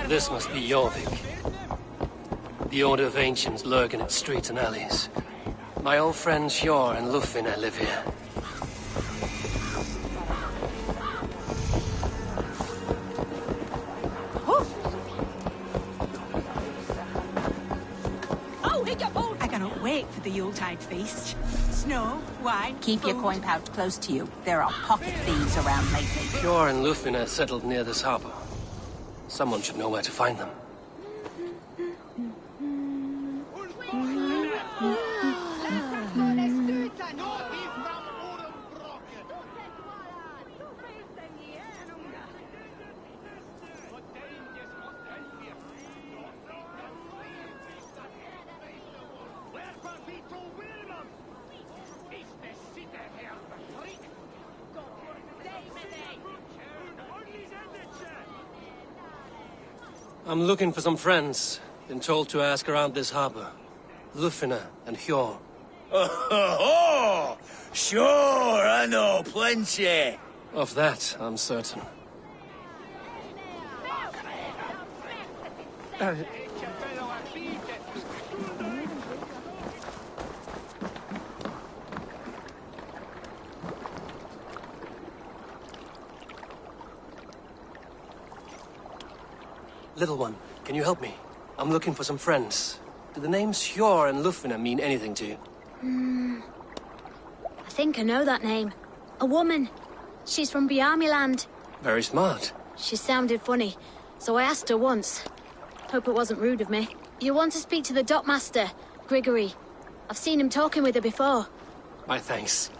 This must be Jorvik. The Order of Ancients lurk in its streets and alleys. My old friends Hjor and Lufvina live here. I cannot wait for the Yuletide feast. Snow, wine, Keep your coin pouch close to you. There are pocket thieves around lately. Hjor and Lufvina settled near this harbor. Someone should know where to find them. I'm looking for some friends. Been told to ask around this harbor. Lufvina and Hjor. Oh, sure, I know plenty. Of that, I'm certain. Little one, can you help me? I'm looking for some friends. Do the names Hjor and Lufvina mean anything to you? I think I know that name. A woman. She's from Bjarmiland. Very smart. She sounded funny, so I asked her once. Hope it wasn't rude of me. You want to speak to the dockmaster, Grigory. I've seen him talking with her before. My thanks.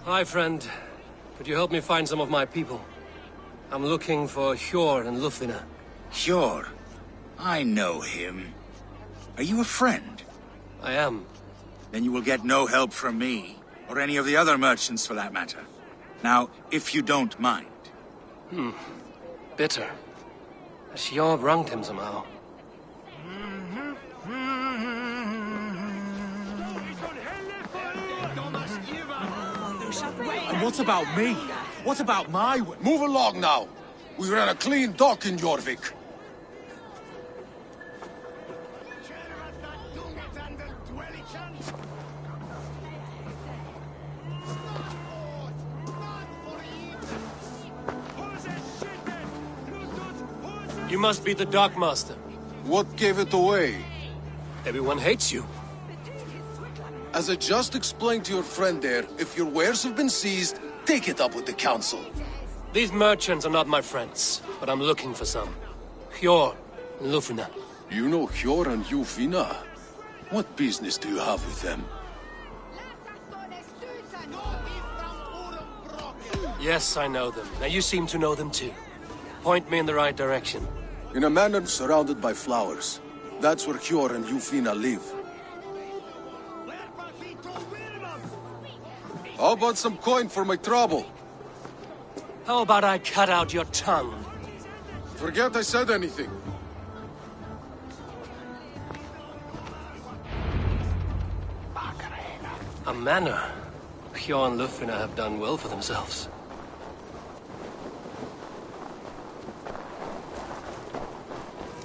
Hi, friend. Could you help me find some of my people? I'm looking for Hjor and Lufina. Sure. I know him. Are you a friend? I am. Then you will get no help from me, or any of the other merchants for that matter. Now, if you don't mind. Bitter. Hjor wronged him somehow. And what about me? What about my... Move along now. We ran a clean dock in Jorvik. You must be the dockmaster. What gave it away? Everyone hates you. As I just explained to your friend there, if your wares have been seized, take it up with the council. These merchants are not my friends, but I'm looking for some. Hjor and Lufina. You know Hjor and Lufina? What business do you have with them? Yes, I know them. Now you seem to know them too. Point me in the right direction. In a manor surrounded by flowers. That's where Hjor and Lufina live. How about some coin for my trouble? How about I cut out your tongue? Forget I said anything. A manor. Hjor and Lufina have done well for themselves.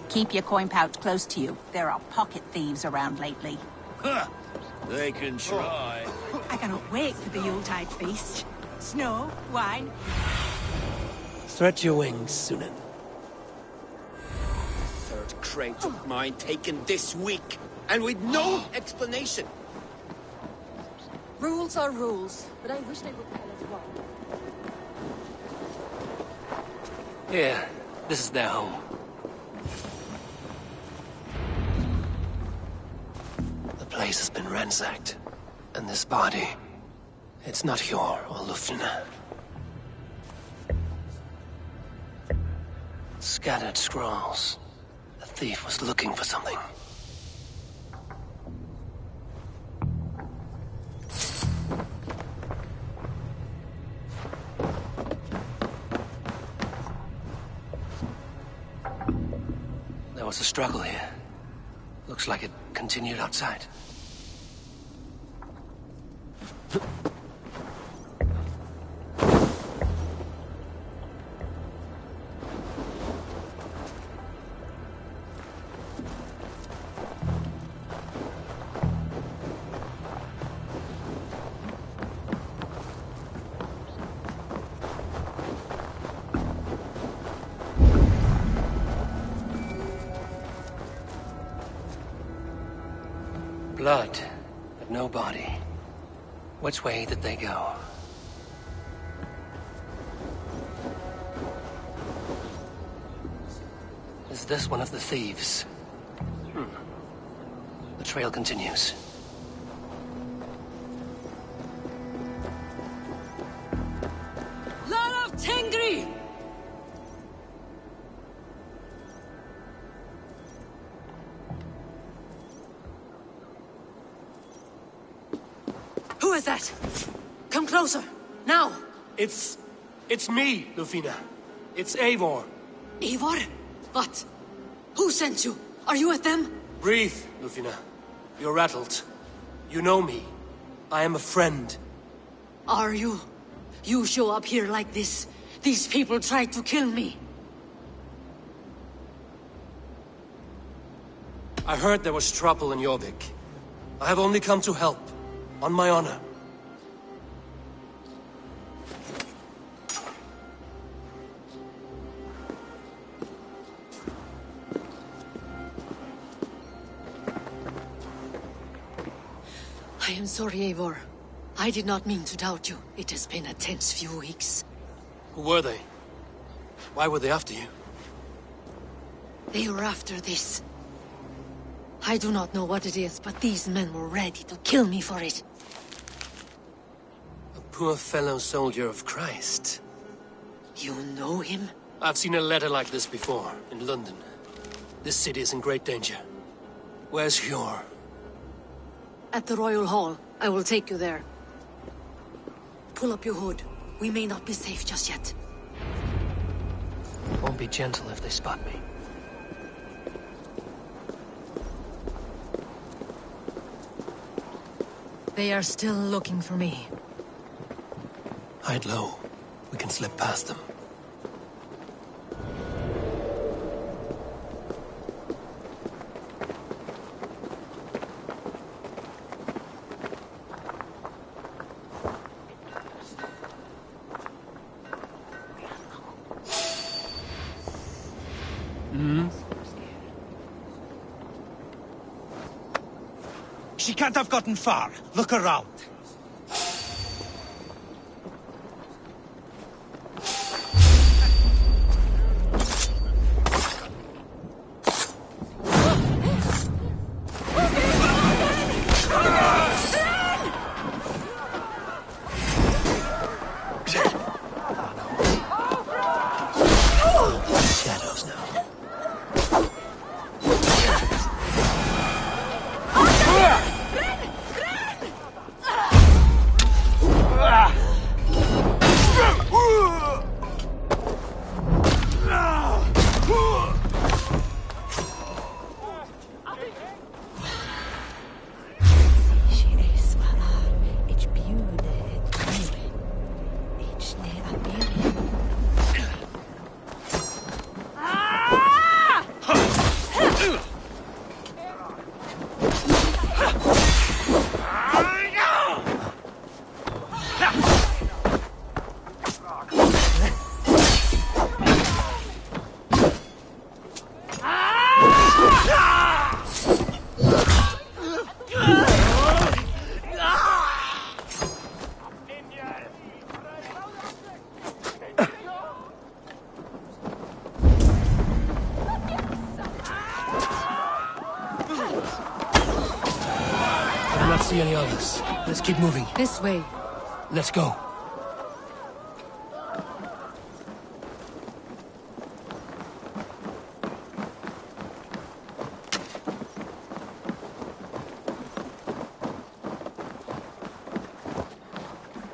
Keep your coin pouch close to you. There are pocket thieves around lately. Huh. They can try. I cannot wait for the Yuletide feast. Snow, wine. Stretch your wings, Sunan. Third crate of mine taken this week, and with no explanation. Rules are rules, but I wish they would tell us why. Here, this is their home. The place has been ransacked. And this body, it's not Hjor or Lufina. Scattered scrolls. The thief was looking for something. There was a struggle here. Looks like it continued outside. Blood, but no body. Which way did they go? Is this one of the thieves? The trail continues. Lord of Tengri! Who is that? Come closer, now! It's me, Lufina. It's Eivor. Eivor? What? Who sent you? Are you with them? Breathe, Lufina. You're rattled. You know me. I am a friend. Are you? You show up here like this. These people tried to kill me. I heard there was trouble in Jorvik. I have only come to help. On my honor. I am sorry, Eivor. I did not mean to doubt you. It has been a tense few weeks. Who were they? Why were they after you? They were after this. I do not know what it is, but these men were ready to kill me for it. A Poor fellow soldier of Christ. You know him? I've seen a letter like this before, in London. This city is in great danger. Where's Hjor? At the Royal Hall. I will take you there. Pull up your hood. We may not be safe just yet. Won't be gentle if they spot me. They are still looking for me. Hide low. We can slip past them. She can't have gotten far. Look around. Shadows now. I don't see any others. Let's keep moving. This way. Let's go.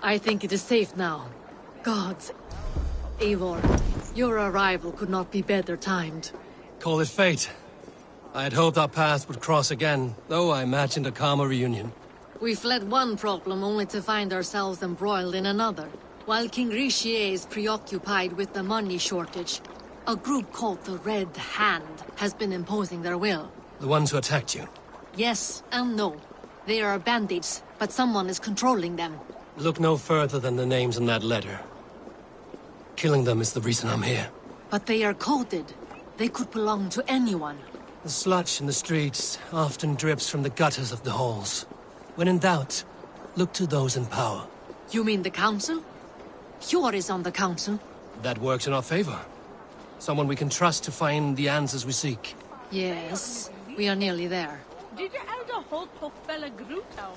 I think it is safe now. Gods. Eivor, your arrival could not be better timed. Call it fate. I had hoped our paths would cross again, though I imagined a calmer reunion. We fled one problem only to find ourselves embroiled in another. While King Richier is preoccupied with the money shortage, a group called the Red Hand has been imposing their will. The ones who attacked you. Yes and no. They are bandits, but someone is controlling them. Look no further than the names in that letter. Killing them is the reason I'm here. But they are coded. They could belong to anyone. The sludge in the streets often drips from the gutters of the halls. When in doubt, look to those in power. You mean the council? Hjor is on the council. That works in our favor. Someone we can trust to find the answers we seek. Yes, we are nearly there. Did you elder hold på fella Grutown?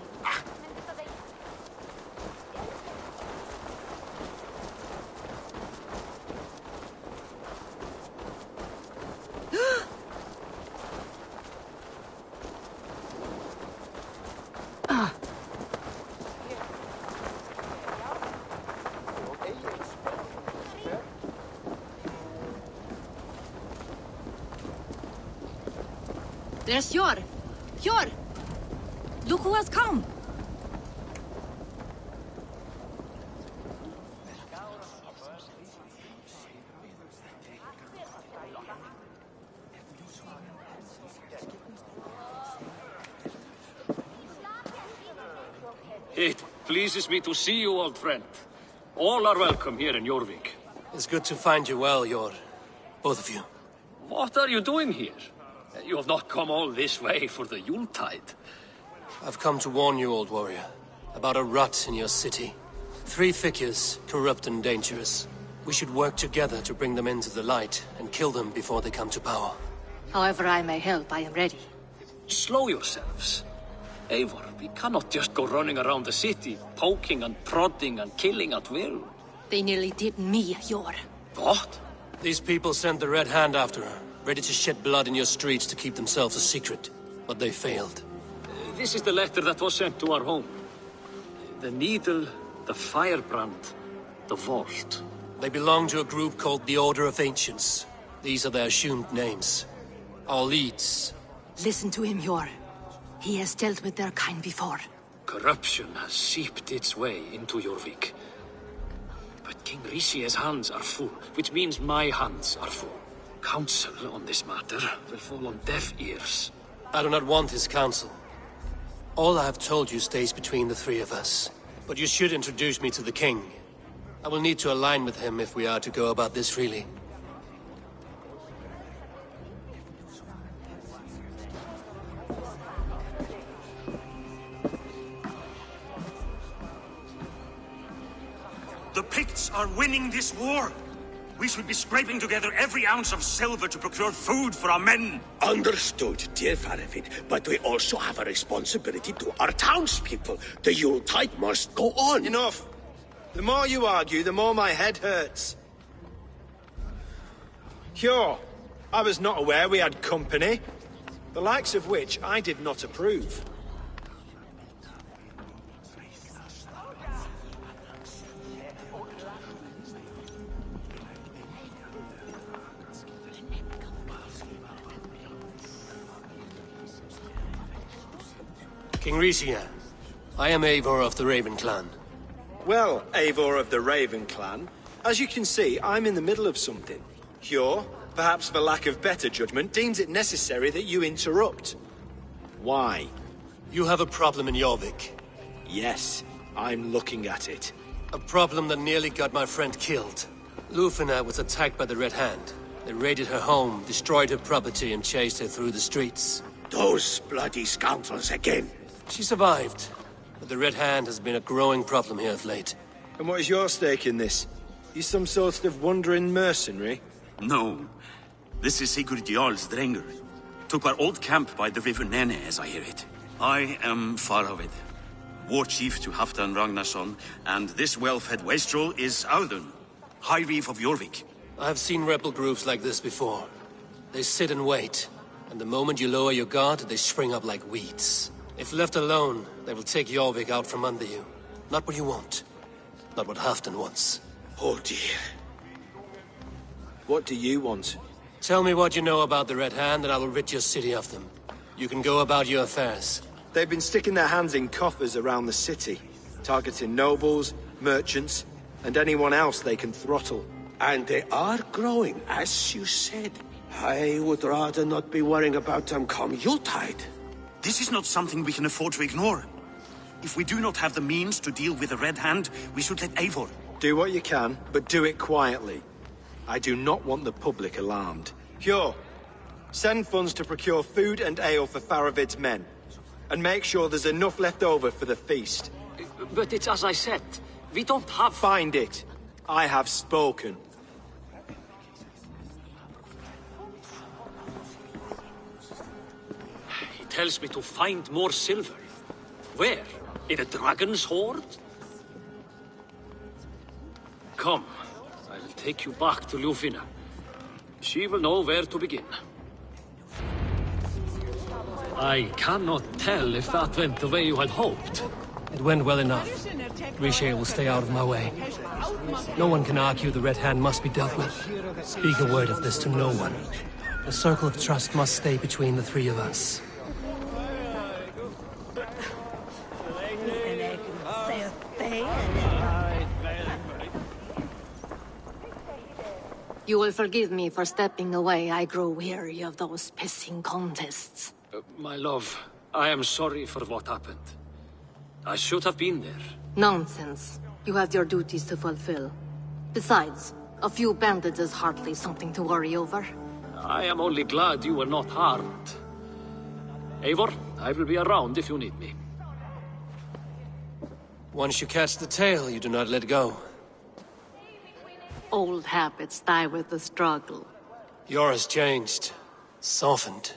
There's Hjor! Hjor! Look who has come! It pleases me to see you, old friend. All are welcome here in Jorvik. It's good to find you well, Jor. Both of you. What are you doing here? You have not come all this way for the Yuletide. I've come to warn you, old warrior, about a rot in your city. 3 figures, corrupt and dangerous. We should work together to bring them into the light and kill them before they come to power. However I may help, I am ready. Slow yourselves. Eivor, we cannot just go running around the city, poking and prodding and killing at will. They nearly did me, Yor. What? These people sent the Red Hand after her, ready to shed blood in your streets to keep themselves a secret. But they failed. This is the letter that was sent to our home. The needle, the firebrand, the vault. They belong to a group called the Order of Ancients. These are their assumed names. Our leads. Listen to him, Yor. He has dealt with their kind before. Corruption has seeped its way into Jorvik. But King Rishie's hands are full, which means my hands are full. Counsel on this matter will fall on deaf ears. I do not want his counsel. All I have told you stays between the three of us. But you should introduce me to the king. I will need to align with him if we are to go about this freely. The Picts are winning this war. We should be scraping together every ounce of silver to procure food for our men. Understood, dear Faravid, but we also have a responsibility to our townspeople. The Yuletide must go on. Enough! The more you argue, the more my head hurts. Sure, I was not aware we had company, the likes of which I did not approve. King Rishia, I am Eivor of the Raven Clan. Well, Eivor of the Raven Clan, as you can see, I'm in the middle of something. Hjor, perhaps for lack of better judgment, deems it necessary that you interrupt. Why? You have a problem in Jorvik. Yes, I'm looking at it. A problem that nearly got my friend killed. Lufina was attacked by the Red Hand. They raided her home, destroyed her property, and chased her through the streets. Those bloody scoundrels again. She survived, but the Red Hand has been a growing problem here of late. And what is your stake in this? You some sort of wandering mercenary? No. This is Sigurd Jarl's Drenger. Took our old camp by the river Nene, as I hear it. I am Faravid, war chief to Halfdan Ragnarsson, and this well-fed wastrel is Audun, High Reeve of Jorvik. I have seen rebel groups like this before. They sit and wait, and the moment you lower your guard, they spring up like weeds. If left alone, they will take Jorvik out from under you. Not what you want. Not what Halfdan wants. Oh dear. What do you want? Tell me what you know about the Red Hand, and I will rid your city of them. You can go about your affairs. They've been sticking their hands in coffers around the city, targeting nobles, merchants, and anyone else they can throttle. And they are growing, as you said. I would rather not be worrying about them come Yuletide. This is not something we can afford to ignore. If we do not have the means to deal with the Red Hand, we should let Eivor. Do what you can, but do it quietly. I do not want the public alarmed. Hjor, send funds to procure food and ale for Faravid's men. And make sure there's enough left over for the feast. But it's as I said, we don't have... Find it. I have spoken. He tells me to find more silver. Where? In a dragon's hoard? Come, I will take you back to Lufina. She will know where to begin. I cannot tell if that went the way you had hoped. It went well enough. Rishie will stay out of my way. No one can argue the Red Hand must be dealt with. Speak a word of this to no one. The circle of trust must stay between the three of us. You will forgive me for stepping away. I grow weary of those pissing contests. My love, I am sorry for what happened. I should have been there. Nonsense. You have your duties to fulfill. Besides, a few bandits is hardly something to worry over. I am only glad you were not harmed. Eivor, I will be around if you need me. Once you catch the tail, you do not let go. Old habits die with the struggle. Yours changed. Softened.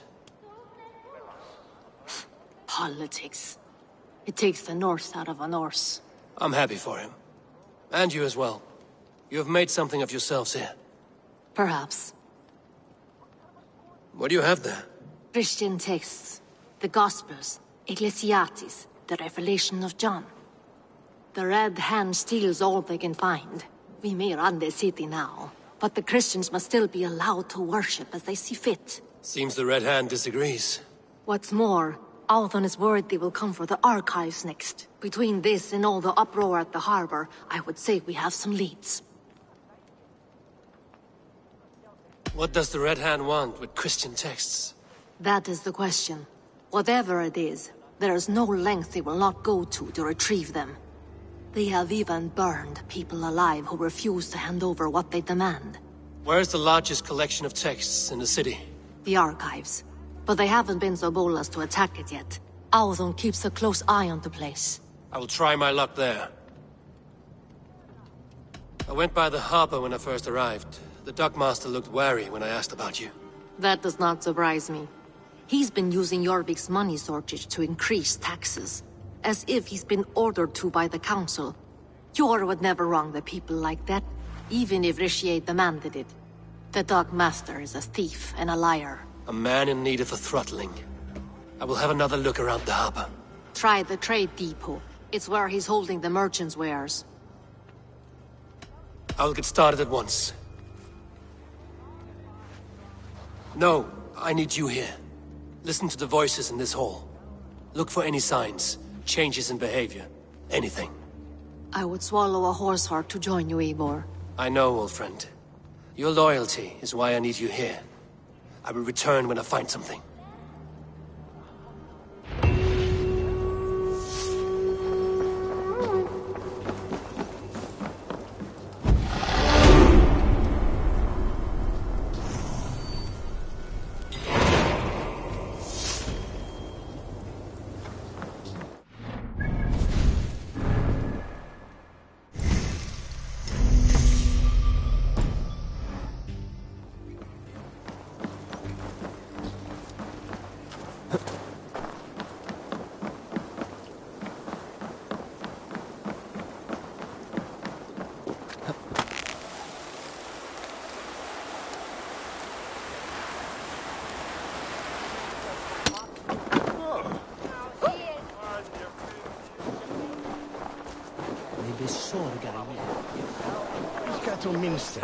Politics. It takes the Norse out of a Norse. I'm happy for him. And you as well. You have made something of yourselves here. Perhaps. What do you have there? Christian texts, the Gospels, Ecclesiastes, the Revelation of John. The Red Hand steals all they can find. We may run the city now, but the Christians must still be allowed to worship as they see fit. Seems the Red Hand disagrees. What's more, Althon is worried they will come for the archives next. Between this and all the uproar at the harbor, I would say we have some leads. What does the Red Hand want with Christian texts? That is the question. Whatever it is, there is no length they will not go to retrieve them. They have even burned people alive who refuse to hand over what they demand. Where's the largest collection of texts in the city? The archives. But they haven't been so bold as to attack it yet. Althon keeps a close eye on the place. I will try my luck there. I went by the harbor when I first arrived. The dockmaster looked wary when I asked about you. That does not surprise me. He's been using Jorvik's money shortage to increase taxes. As if he's been ordered to by the council. Jor would never wrong the people like that, even if Richier demanded it. The dockmaster is a thief and a liar. A man in need of a throttling. I will have another look around the harbor. Try the trade depot. It's where he's holding the merchants' wares. I'll get started at once. No, I need you here. Listen to the voices in this hall. Look for any signs, changes in behavior, anything. I would swallow a horse heart to join you, Eivor. I know, old friend. Your loyalty is why I need you here. I will return when I find something. Minster.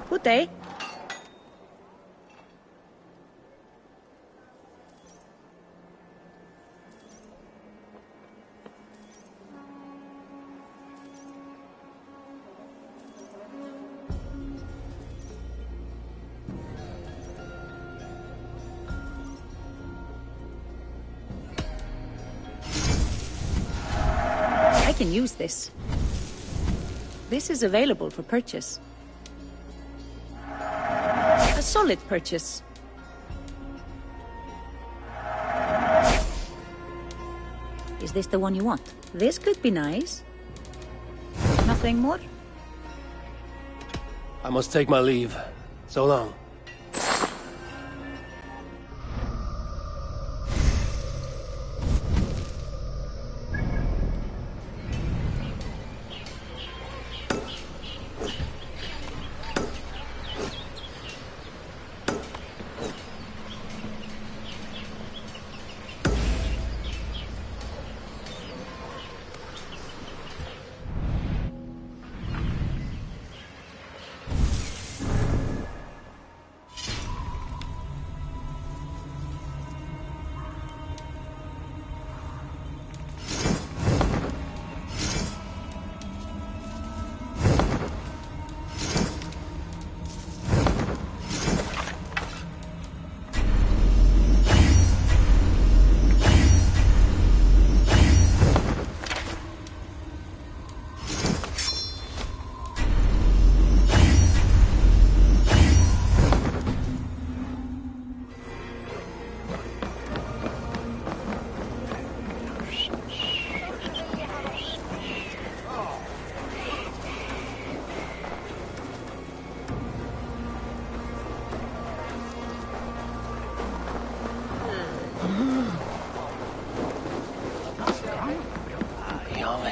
Good day. I can use this. This is available for purchase. A solid purchase. Is this the one you want? This could be nice. Nothing more? I must take my leave. So long.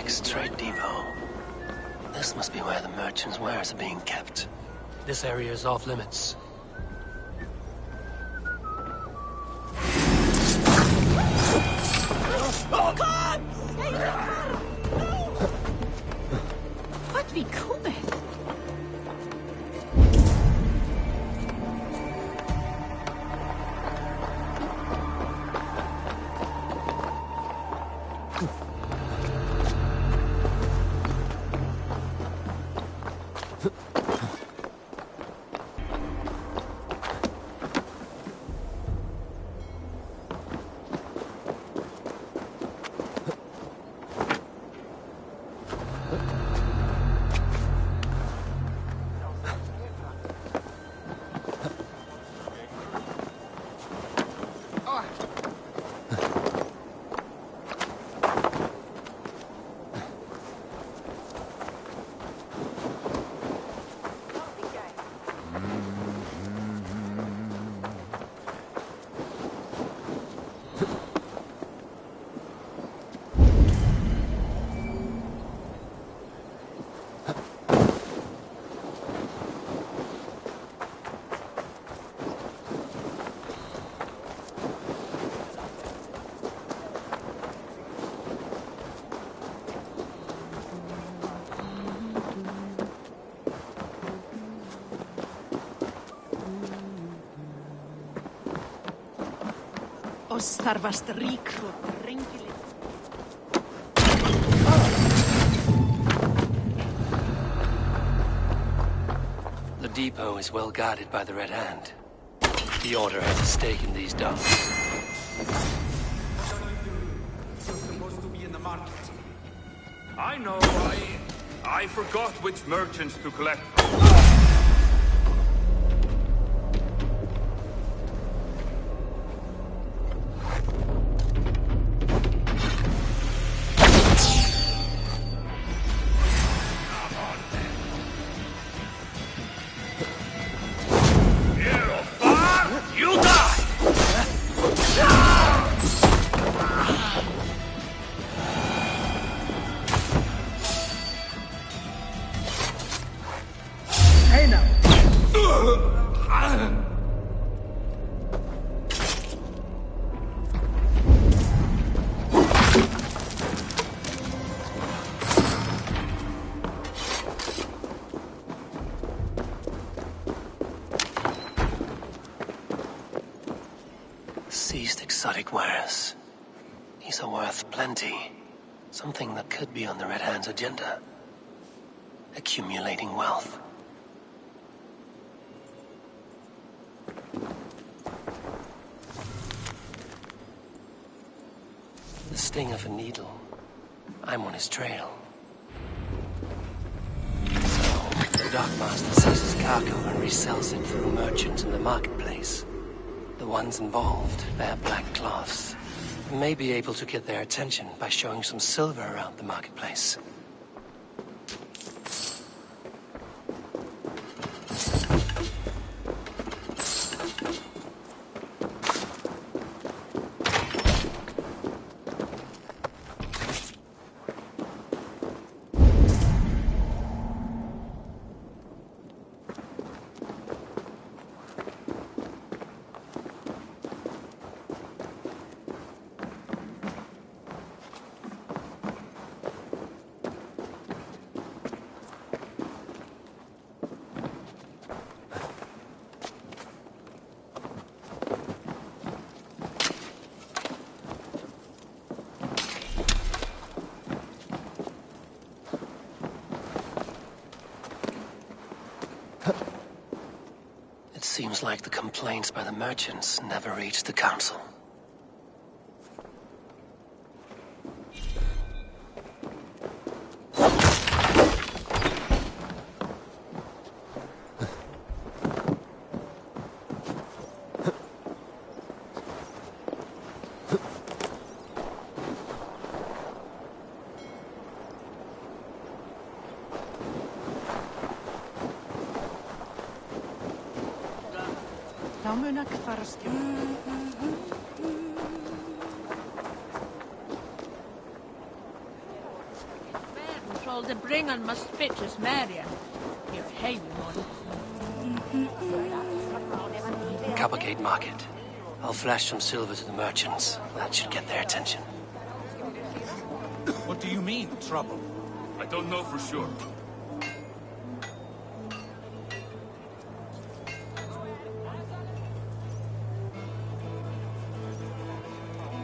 Straight depot. This must be where the merchants' wares are being kept. This area is off limits. Oh God! What vi kommer? Os tarvast rikro drinkili. The depot is well guarded by the Red Hand. The Order has a stake in these docks. You're supposed to be in the market. I know. I forgot which merchants to collect from. Seized exotic wares. These are worth plenty. Something that could be on the Red Hand's agenda. Accumulating wealth. The sting of a needle. I'm on his trail. So, the dockmaster seizes cargo and resells it through merchants in the marketplace. The ones involved wear black cloths. You may be able to get their attention by showing some silver around the marketplace. Seems like the complaints by the merchants never reached the council. De bringen med spitches Marian. Here, hey, Coppergate Market. I'll flash some silver to the merchants. That should get their attention. What do you mean, trouble? I don't know for sure.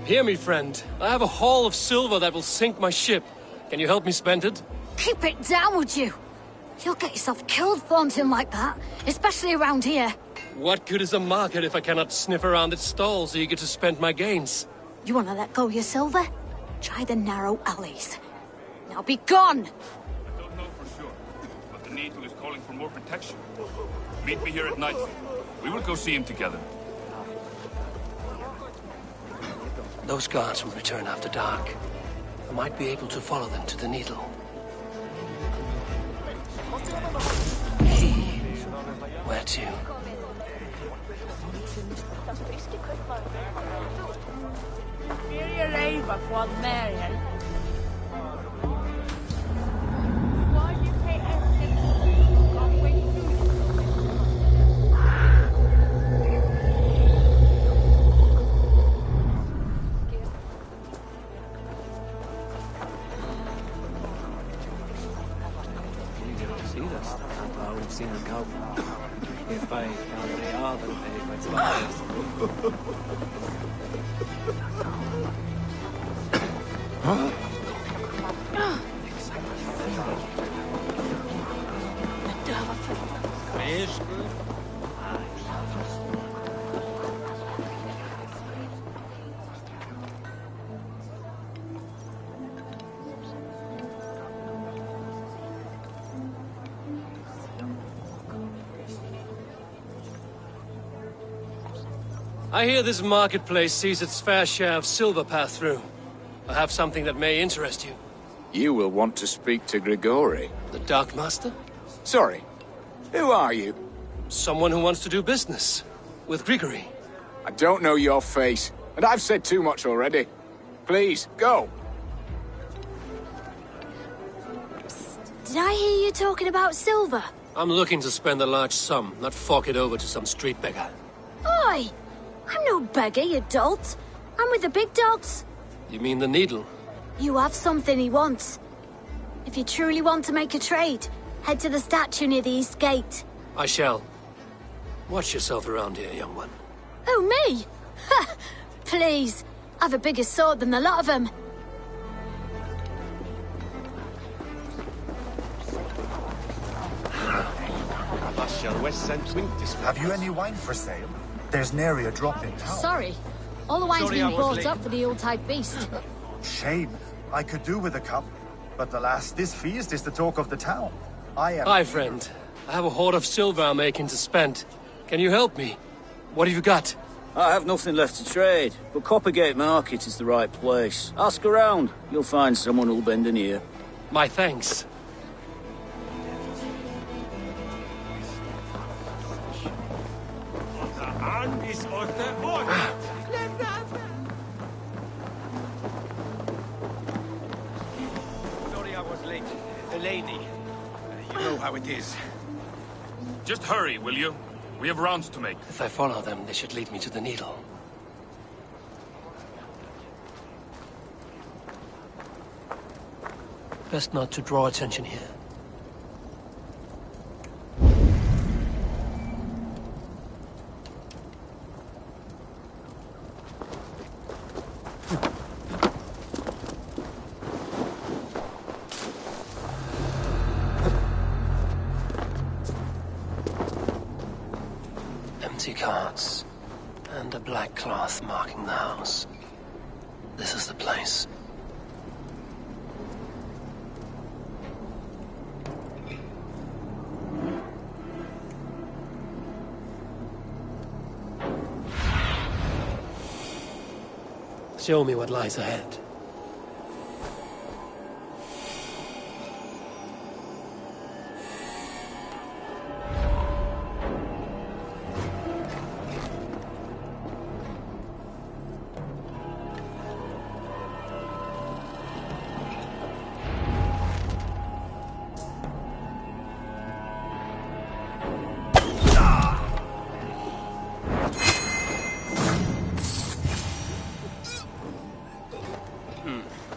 Hear me, friend. I have a haul of silver that will sink my ship. Can you help me spend it? Keep it down, would you? You'll get yourself killed flaunting like that, especially around here. What good is a market if I cannot sniff around its stalls eager to spend my gains? You want to let go of your silver? Try the narrow alleys. Now be gone! I don't know for sure, but the Needle is calling for more protection. Meet me here at night. We will go see him together. Those guards will return after dark. I might be able to follow them to the Needle. Hey, where to? Here you leave us one Marian. Why do you pay everything? Can't wait to do See this? We've seen him go. I hear this marketplace sees its fair share of silver pass through. I have something that may interest you. You will want to speak to Grigori. The Dark Master? Sorry. Who are you? Someone who wants to do business. With Grigori. I don't know your face, and I've said too much already. Please, go. Did I hear you talking about silver? I'm looking to spend a large sum, not fork it over to some street beggar. Oi! I'm no beggar, you dolt. I'm with the big dogs. You mean the needle? You have something he wants. If you truly want to make a trade, head to the statue near the east gate. I shall. Watch yourself around here, young one. Oh, me? Ha! Please. I've a bigger sword than the lot of them. Have you any wine for sale? There's nary a drop in town. Sorry. All the wine's been bought up for the Yuletide feast. Shame. I could do with a cup. But alas, this feast is the talk of the town. I am... Hi, friend. I have a hoard of silver I'm making to spend. Can you help me? What have you got? I have nothing left to trade, but Coppergate Market is the right place. Ask around. You'll find someone who'll bend an ear. My thanks. Sorry I was late. The lady. You know how it is. Just hurry, will you? We have rounds to make. If I follow them, they should lead me to the needle. Best not to draw attention here. Empty carts, and a black cloth marking the house. This is the place. Show me what lies ahead.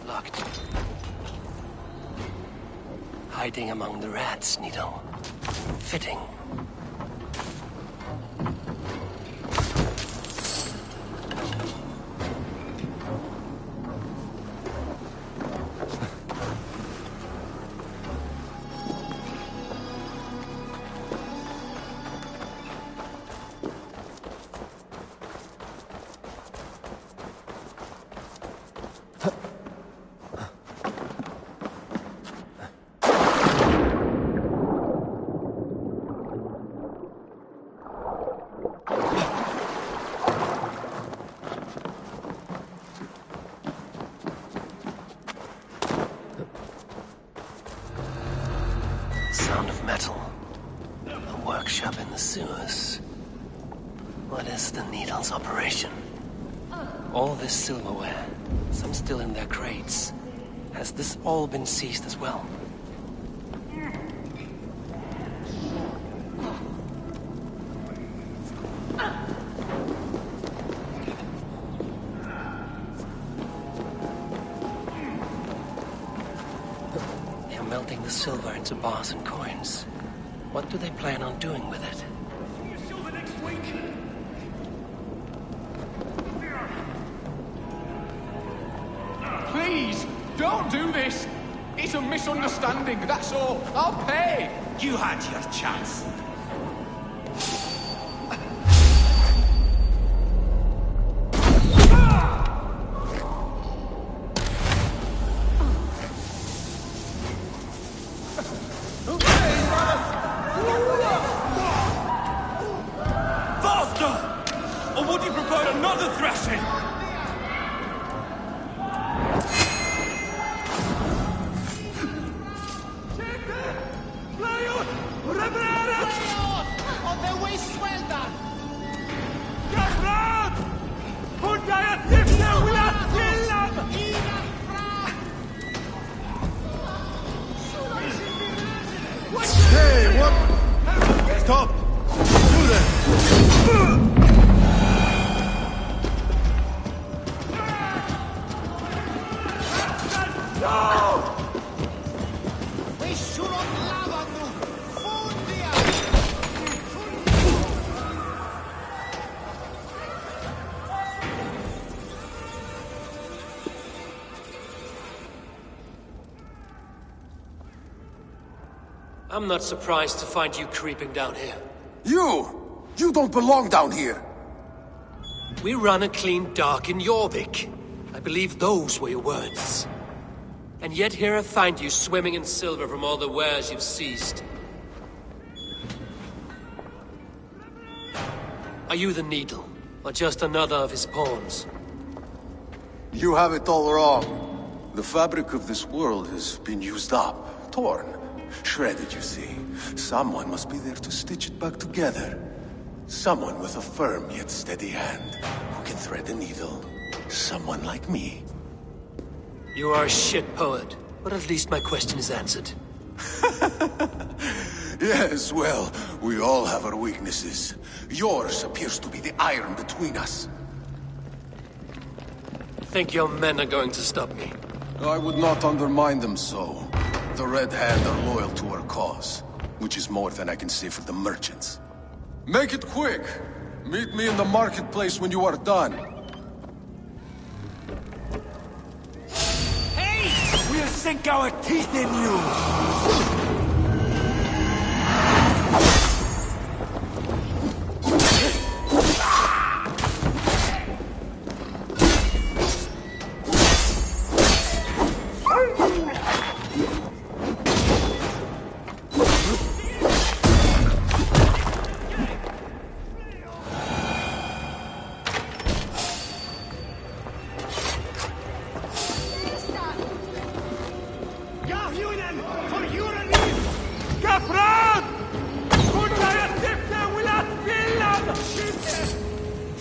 Locked. Hiding among the rats, Nito. Fitting. Sound of metal. A workshop in the sewers. What is the needle's operation? All this silverware, some still in their crates. Has this all been seized as well? They're melting the silver into bars and coins. What do they plan on doing with it? Please, don't do this! It's a misunderstanding, that's all. I'll pay! You had your chance. Faster! Or would you prefer another thrashing? Hey, what? Stop! Do that! I'm not surprised to find you creeping down here. You don't belong down here! We run a clean dock in Jorvik. I believe those were your words. And yet here I find you swimming in silver from all the wares you've seized. Are you the Needle, or just another of his pawns? You have it all wrong. The fabric of this world has been used up, torn, shredded, you see. Someone must be there to stitch it back together. Someone with a firm yet steady hand, who can thread a needle. Someone like me. You are a shit poet, but at least my question is answered. Yes, well, we all have our weaknesses. Yours appears to be the iron between us. Think your men are going to stop me? I would not undermine them so. The Red Hand are loyal to our cause, which is more than I can say for the merchants. Make it quick! Meet me in the marketplace when you are done. Hey! We'll sink our teeth in you!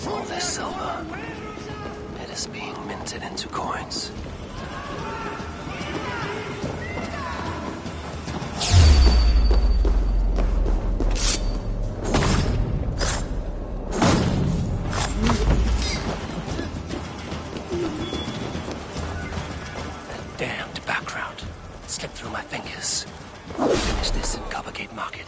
All this silver, it is being minted into coins. That damned background slipped through my fingers. Finish this in Coppergate Market.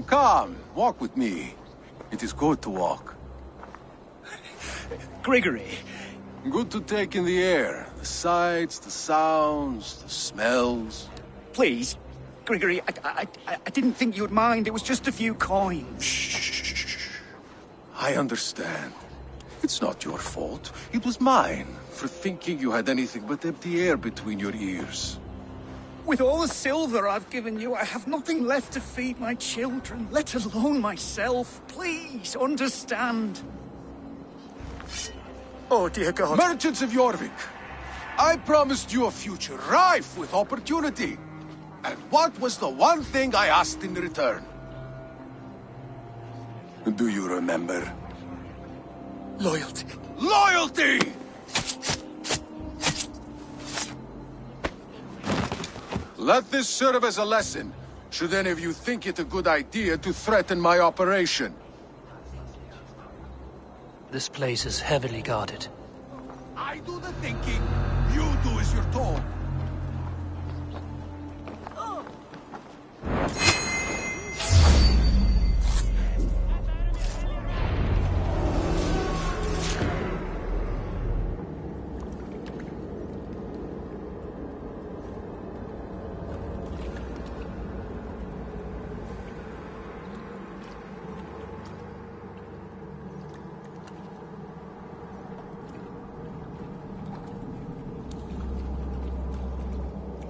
Come, walk with me. It is good to walk. Grigory. Good to take in the air. The sights, the sounds, the smells. Please, Grigory, I didn't think you'd mind. It was just a few coins. Shh. I understand. It's not your fault. It was mine, for thinking you had anything but empty air between your ears. With all the silver I've given you, I have nothing left to feed my children, let alone myself. Please, understand. Oh, dear God. Merchants of Jorvik, I promised you a future rife with opportunity. And what was the one thing I asked in return? Do you remember? Loyalty. Loyalty! Let this serve as a lesson, should any of you think it a good idea to threaten my operation. This place is heavily guarded. I do the thinking, you do as you're told.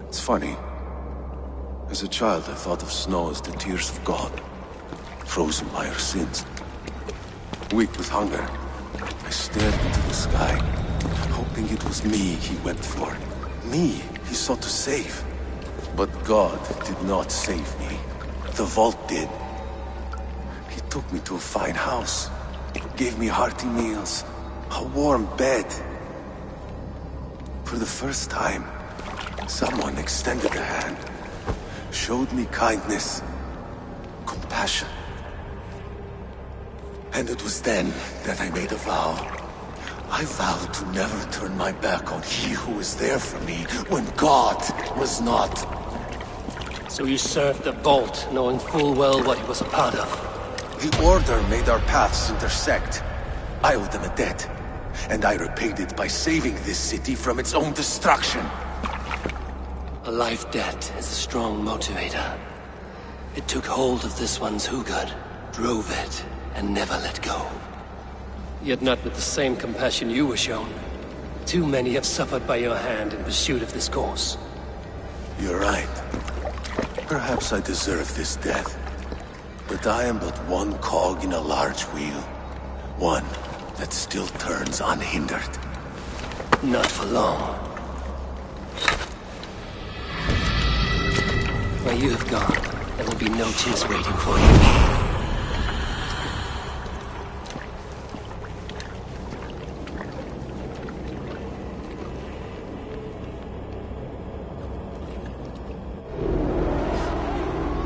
It's funny. As a child, I thought of snow as the tears of God, frozen by our sins. Weak with hunger, I stared into the sky, hoping it was me he wept for. Me he sought to save. But God did not save me. The vault did. He took me to a fine house, gave me hearty meals, a warm bed. For the first time, someone extended a hand, showed me kindness, compassion. And it was then that I made a vow. I vowed to never turn my back on he who was there for me when God was not. So you served the Vault, knowing full well what he was a part of. The Order made our paths intersect. I owed them a debt, and I repaid it by saving this city from its own destruction. A life debt is a strong motivator. It took hold of this one's Hugad, drove it, and never let go. Yet not with the same compassion you were shown. Too many have suffered by your hand in pursuit of this course. You're right. Perhaps I deserve this death. But I am but one cog in a large wheel. One that still turns unhindered. Not for long. Where you have gone, there will be no tears waiting for you.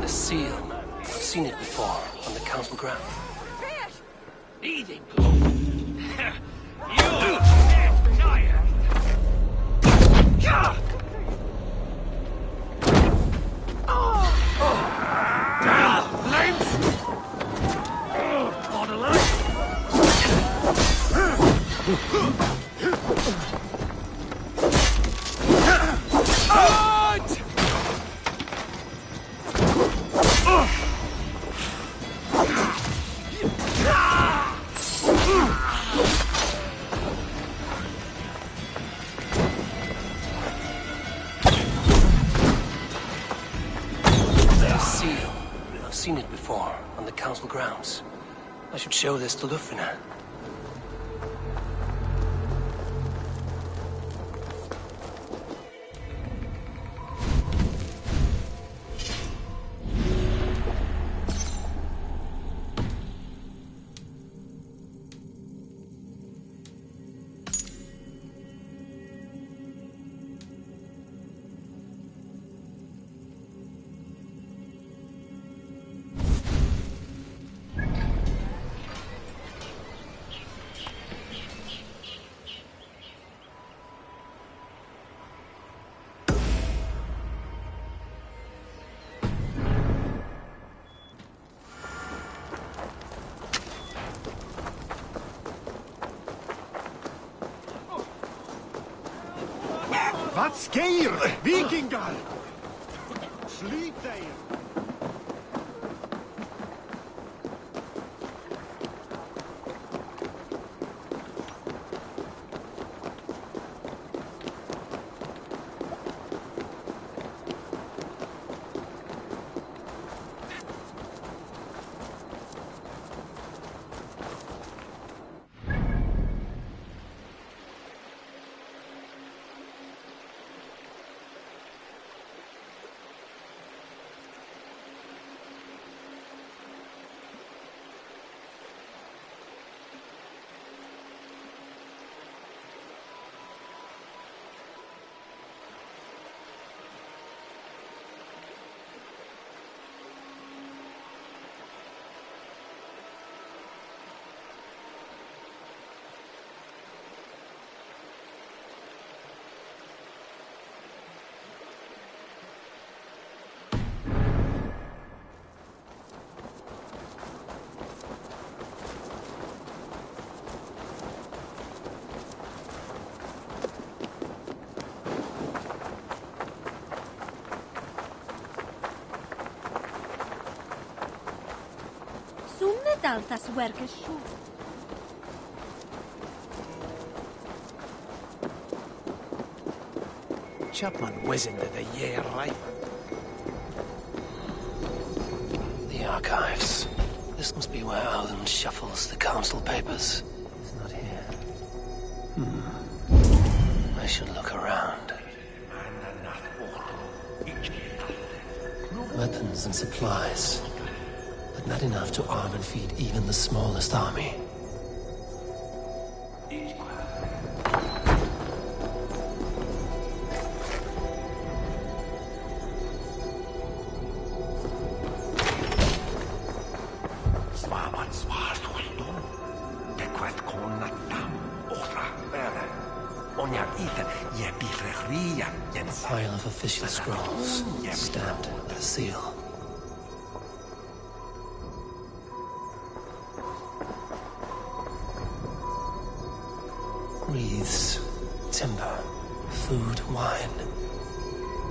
The seal. I've seen it before, on the council ground. Eating globe. You giant. I've seen it before, on the council grounds. I should show this to Lufina. Vad skeir, vikingar? Slut dig! Staltas werkes shu. Chapman whizzing to the year, right? The archives. This must be where Alden shuffles the council papers. He's not here. I should look around. Weapons and supplies, but not enough to arm and feed even the smallest army. Pile of official scrolls, stamped with a seal. Wreaths, timber, food, wine.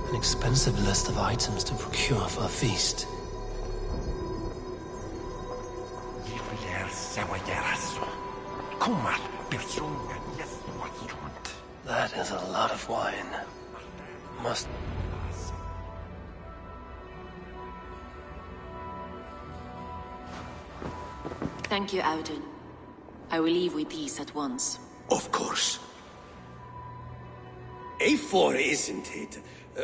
An expensive list of items to procure for a feast. That is a lot of wine. Must... Thank you, Auden. I will leave with these at once. Of course. A4, isn't it?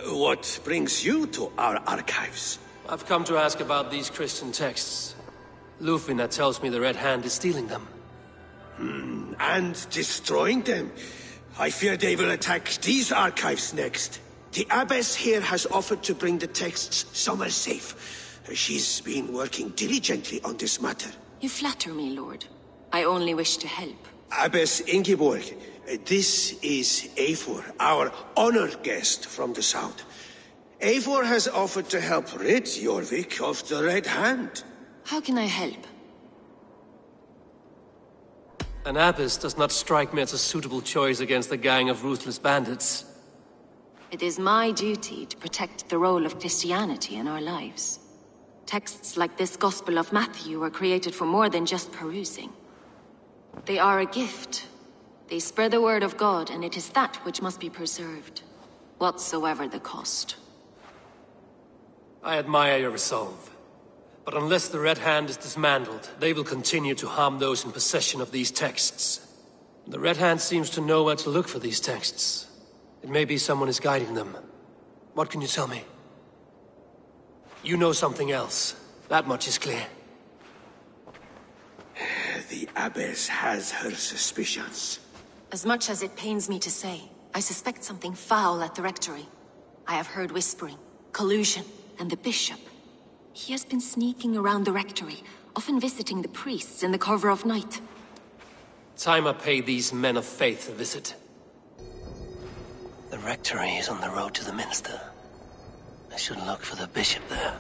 What brings you to our archives? I've come to ask about these Christian texts. Lufina tells me the Red Hand is stealing them. And destroying them. I fear they will attack these archives next. The Abbess here has offered to bring the texts somewhere safe. She's been working diligently on this matter. You flatter me, Lord. I only wish to help. Abbess Ingeborg, this is Eivor, our honored guest from the south. Eivor has offered to help rid Jorvik of the Red Hand. How can I help? An abbess does not strike me as a suitable choice against a gang of ruthless bandits. It is my duty to protect the role of Christianity in our lives. Texts like this Gospel of Matthew were created for more than just perusing. They are a gift. They spread the word of God, and it is that which must be preserved, whatsoever the cost. I admire your resolve. But unless the Red Hand is dismantled, they will continue to harm those in possession of these texts. The Red Hand seems to know where to look for these texts. It may be someone is guiding them. What can you tell me? You know something else. That much is clear. The Abbess has her suspicions. As much as it pains me to say, I suspect something foul at the rectory. I have heard whispering, collusion, and the bishop. He has been sneaking around the rectory, often visiting the priests in the cover of night. Time I pay these men of faith a visit. The rectory is on the road to the minster. I should look for the bishop there.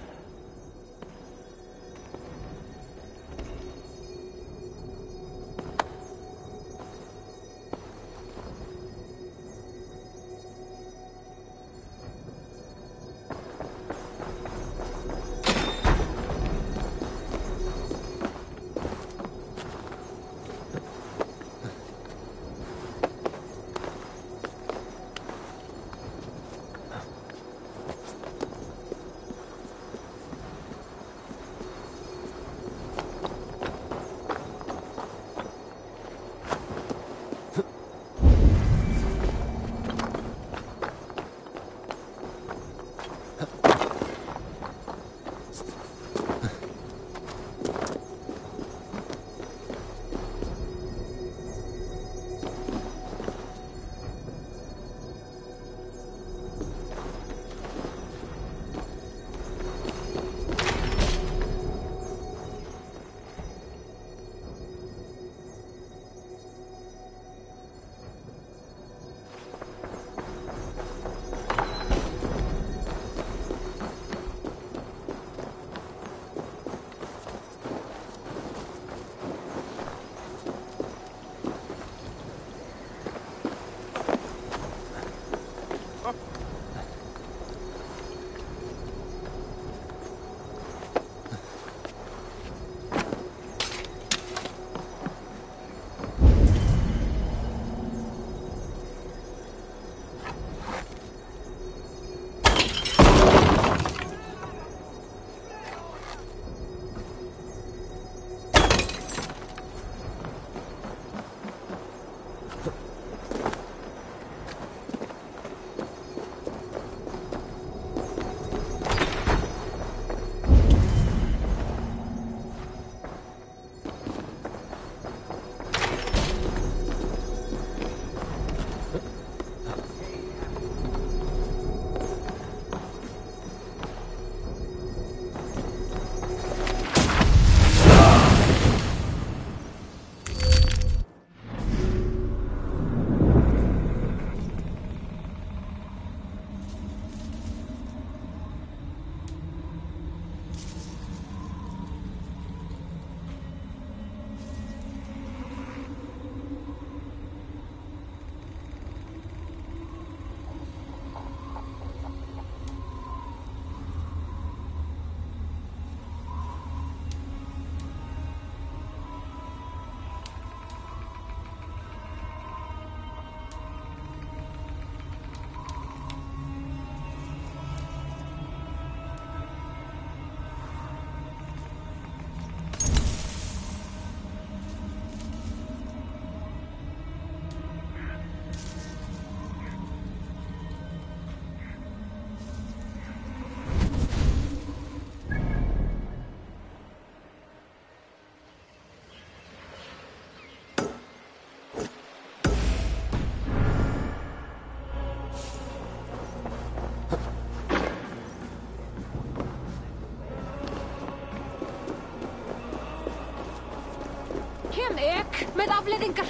Med afledingar.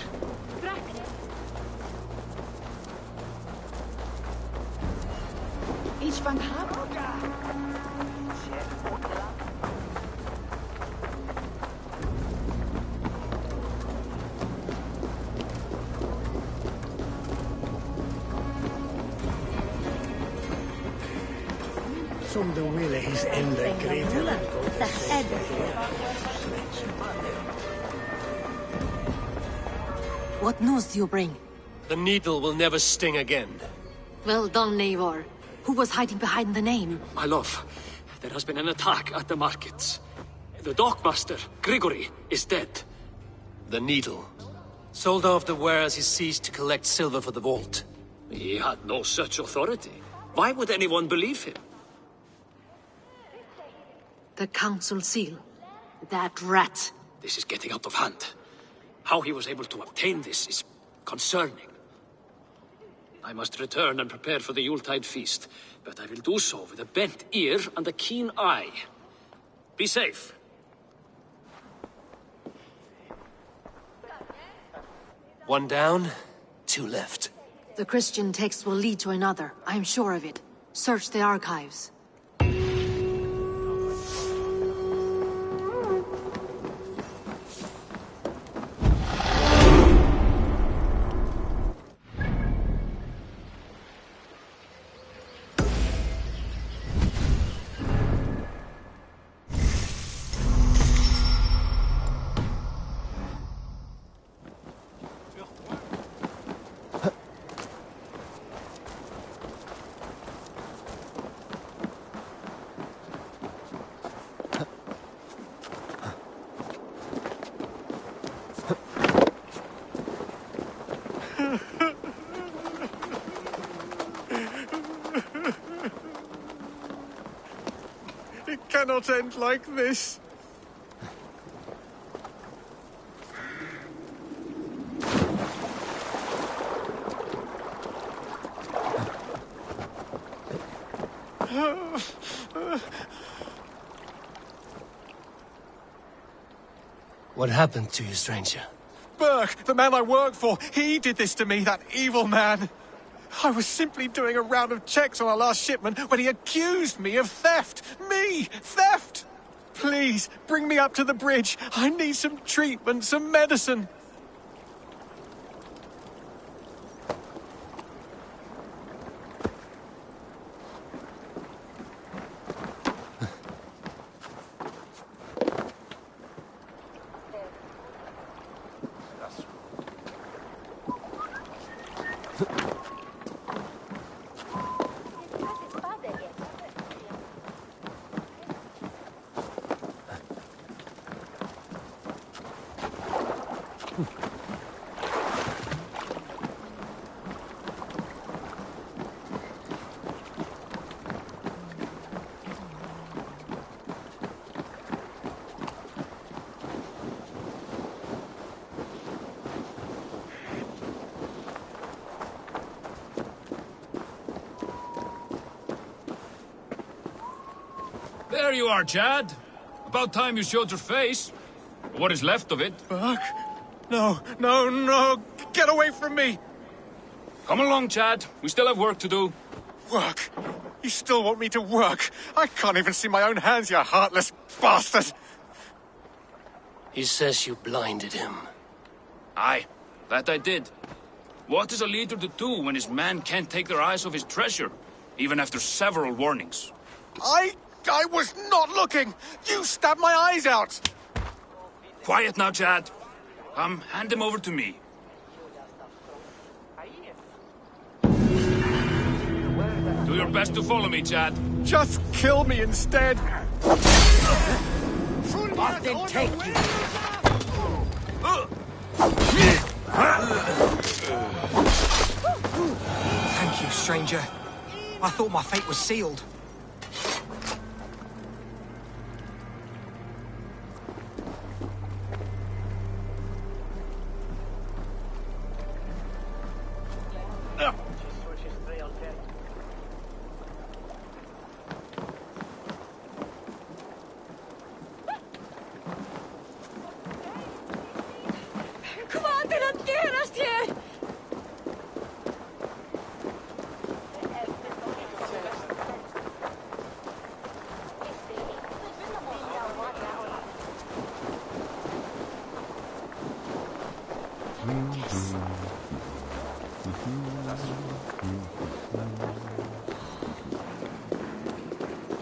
Each van Hab. Som de willies in the greater. The head. What news do you bring? The needle will never sting again. Well done, Eivor. Who was hiding behind the name? My love, there has been an attack at the markets. The dockmaster, Grigory, is dead. The needle. Sold off the wares he ceased to collect silver for the vault. He had no such authority. Why would anyone believe him? The council seal. That rat. This is getting out of hand. How he was able to obtain this is concerning. I must return and prepare for the Yuletide feast, but I will do so with a bent ear and a keen eye. Be safe. One down, two left. The Christian text will lead to another. I am sure of it. Search the archives. It cannot end like this. What happened to you, stranger? Burke, the man I work for, he did this to me, that evil man. I was simply doing a round of checks on our last shipment when he accused me of theft. Me! Theft! Please, bring me up to the bridge. I need some treatment, some medicine. There you are, Chad. About time you showed your face. What is left of it? Burke? No, no, no! Get away from me! Come along, Chad. We still have work to do. Work? You still want me to work? I can't even see my own hands, you heartless bastard! He says you blinded him. Aye, that I did. What is a leader to do when his men can't take their eyes off his treasure, even after several warnings? I was not looking! You stabbed my eyes out! Quiet now, Chad. Come, hand him over to me. Do your best to follow me, Chad. Just kill me instead! Then take you. Thank you, stranger. I thought my fate was sealed. Come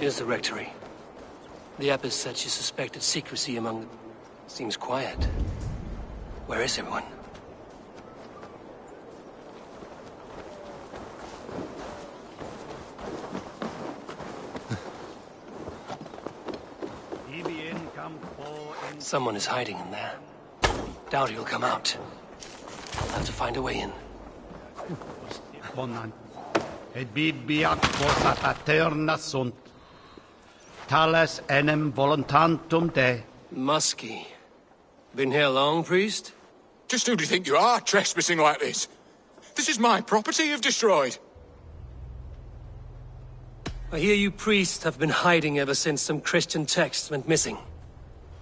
Here's the rectory. The abbess said she suspected secrecy among the... Seems quiet. Where is everyone? Someone is hiding in there. Doubt he'll come out. I'll have to find a way in. Et bibiac vos aterna sunt. Tales enem voluntantum de. Muskie. Been here long, priest? Just who do you think you are, trespassing like this? This is my property you've destroyed. I hear you priests have been hiding ever since some Christian texts went missing.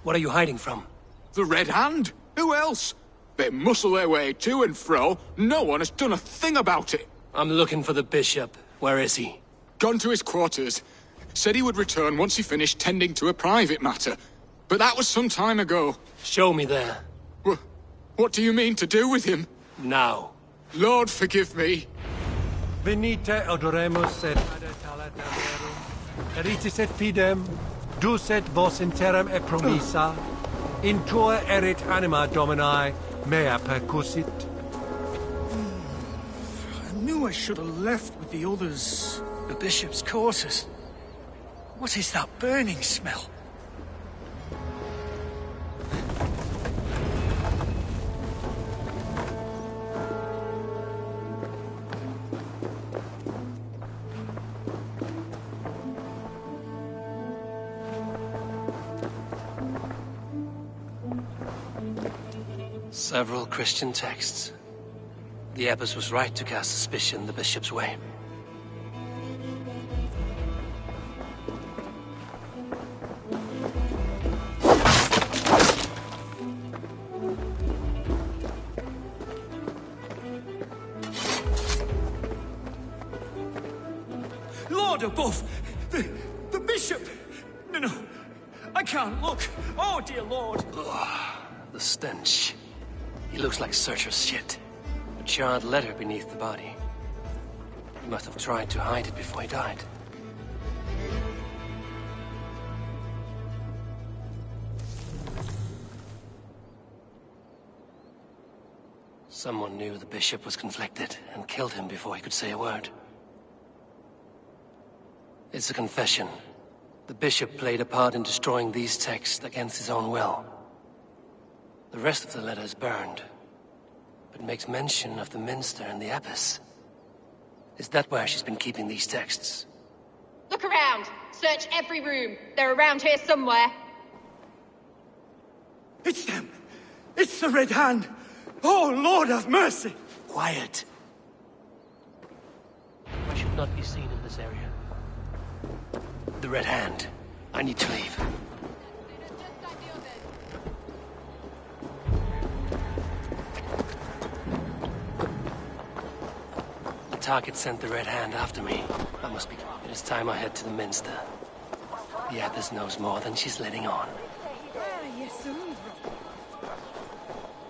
What are you hiding from? The Red Hand? Who else? They muscle their way to and fro. No one has done a thing about it. I'm looking for the bishop. Where is he? Gone to his quarters. Said he would return once he finished tending to a private matter. But that was some time ago. Show me there. What do you mean to do with him? Now. Lord, forgive me. Venite odoremus et adetalet verum. Eritis et fidem. Dus et vos in terram e promissa. In tua erit anima Domini, mea percussit. I knew I should have left with the others. The bishop's quarters. What is that burning smell? Several Christian texts. The abbess was right to cast suspicion the bishop's way. Lord above! The bishop! No, I can't look. Oh, dear Lord. Ugh, the stench. He looks like Searcher's shit. A charred letter beneath the body. He must have tried to hide it before he died. Someone knew the bishop was conflicted and killed him before he could say a word. It's a confession. The bishop played a part in destroying these texts against his own will. The rest of the letter is burned, but makes mention of the minster and the abbess. Is that where she's been keeping these texts? Look around! Search every room! They're around here somewhere! It's them! It's the Red Hand! Oh, Lord have mercy! Quiet! I should not be seen in this area. The Red Hand. I need to leave. The target sent the Red Hand after me. That must be... It is time I head to the Minster. The abbess knows more than she's letting on.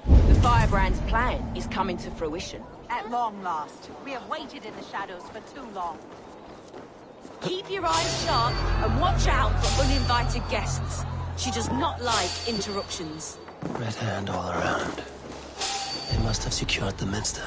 The Firebrand's plan is coming to fruition. At long last. We have waited in the shadows for too long. Keep your eyes sharp and watch out for uninvited guests. She does not like interruptions. Red Hand all around. They must have secured the Minster.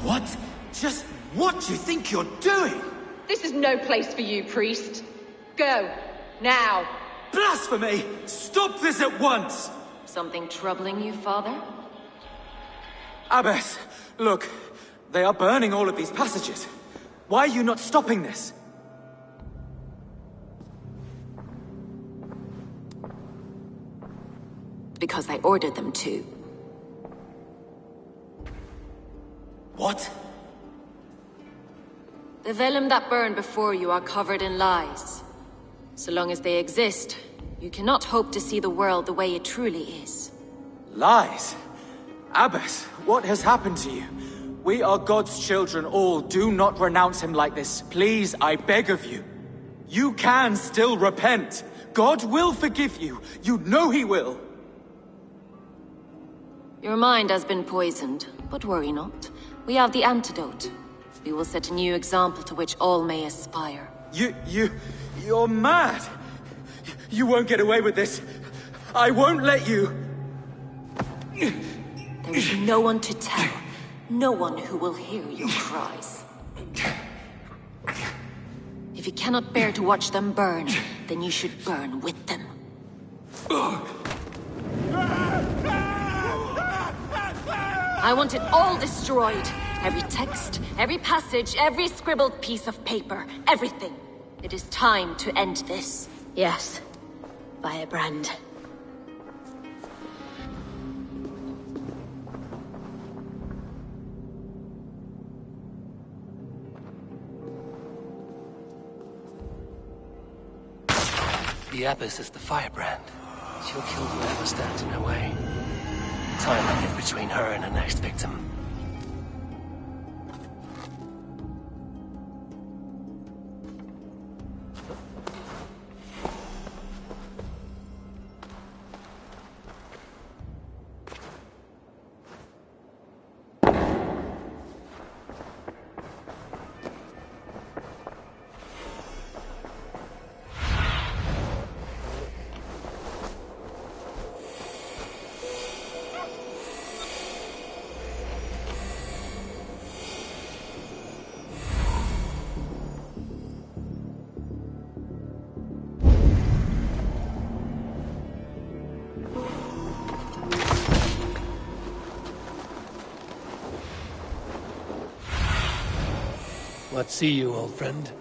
What? Just what do you think you're doing? This is no place for you, priest. Go. Now. Blasphemy! Stop this at once! Something troubling you, Father? Abbess, look. They are burning all of these passages. Why are you not stopping this? Because I ordered them to. What? The vellum that burned before you are covered in lies. So long as they exist, you cannot hope to see the world the way it truly is. Lies? Abbess, what has happened to you? We are God's children all. Do not renounce him like this. Please, I beg of you. You can still repent. God will forgive you. You know he will. Your mind has been poisoned, but worry not. We have the antidote. We will set a new example to which all may aspire. You're mad! You won't get away with this. I won't let you! There is no one to tell. No one who will hear your cries. If you cannot bear to watch them burn, then you should burn with them. I want it all destroyed. Every text, every passage, every scribbled piece of paper, everything. It is time to end this. Yes, Firebrand. The Abbess is the Firebrand. She'll kill whoever stands in her way. Time to get between her and her next victim. What see you, old friend?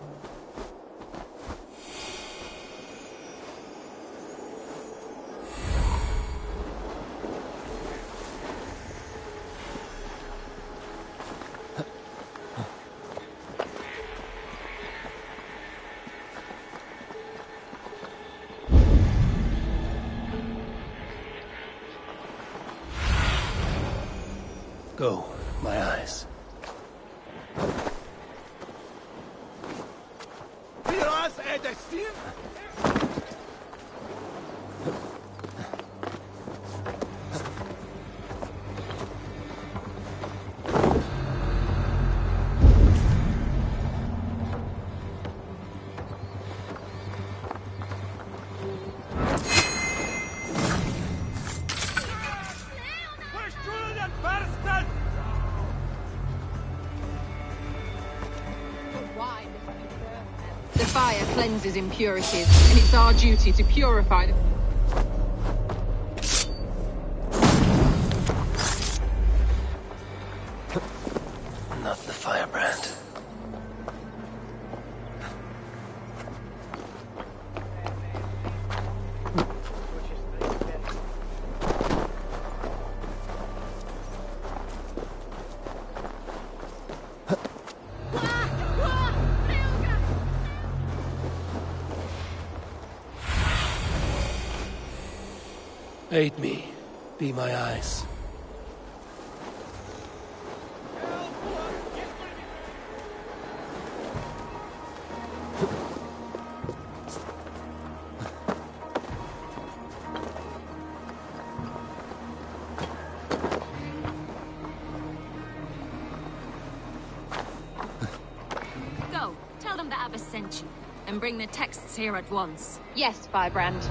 Go, my eyes. The fire cleanses impurities, and it's our duty to purify them. Not the Firebrand. Aid me. Be my eyes. Go. Tell them the Abbess sent you. And bring the texts here at once. Yes, Firebrand.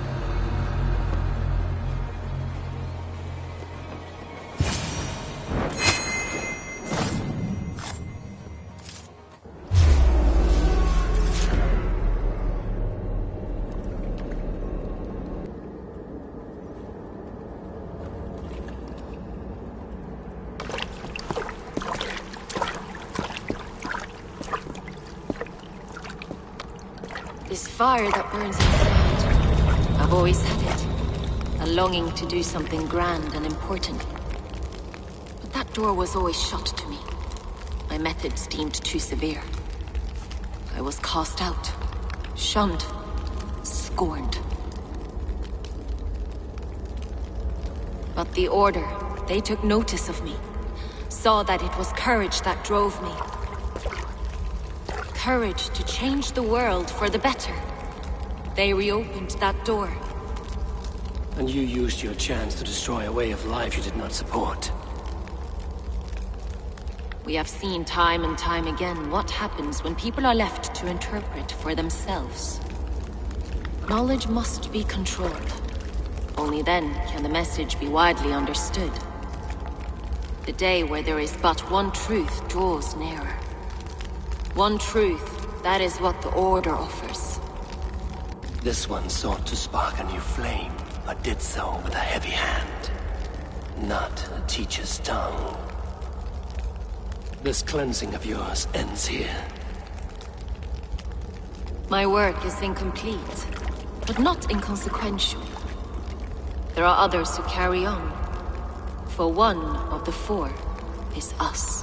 This fire that burns inside. I've always had it. A longing to do something grand and important. But that door was always shut to me. My methods deemed too severe. I was cast out, shunned, scorned. But the Order, they took notice of me. Saw that it was courage that drove me. Courage to change the world for the better. They reopened that door. And you used your chance to destroy a way of life you did not support. We have seen time and time again what happens when people are left to interpret for themselves. Knowledge must be controlled. Only then can the message be widely understood. The day where there is but one truth draws nearer. One truth, that is what the Order offers. This one sought to spark a new flame, but did so with a heavy hand. Not a teacher's tongue. This cleansing of yours ends here. My work is incomplete, but not inconsequential. There are others who carry on. For one of the four is us.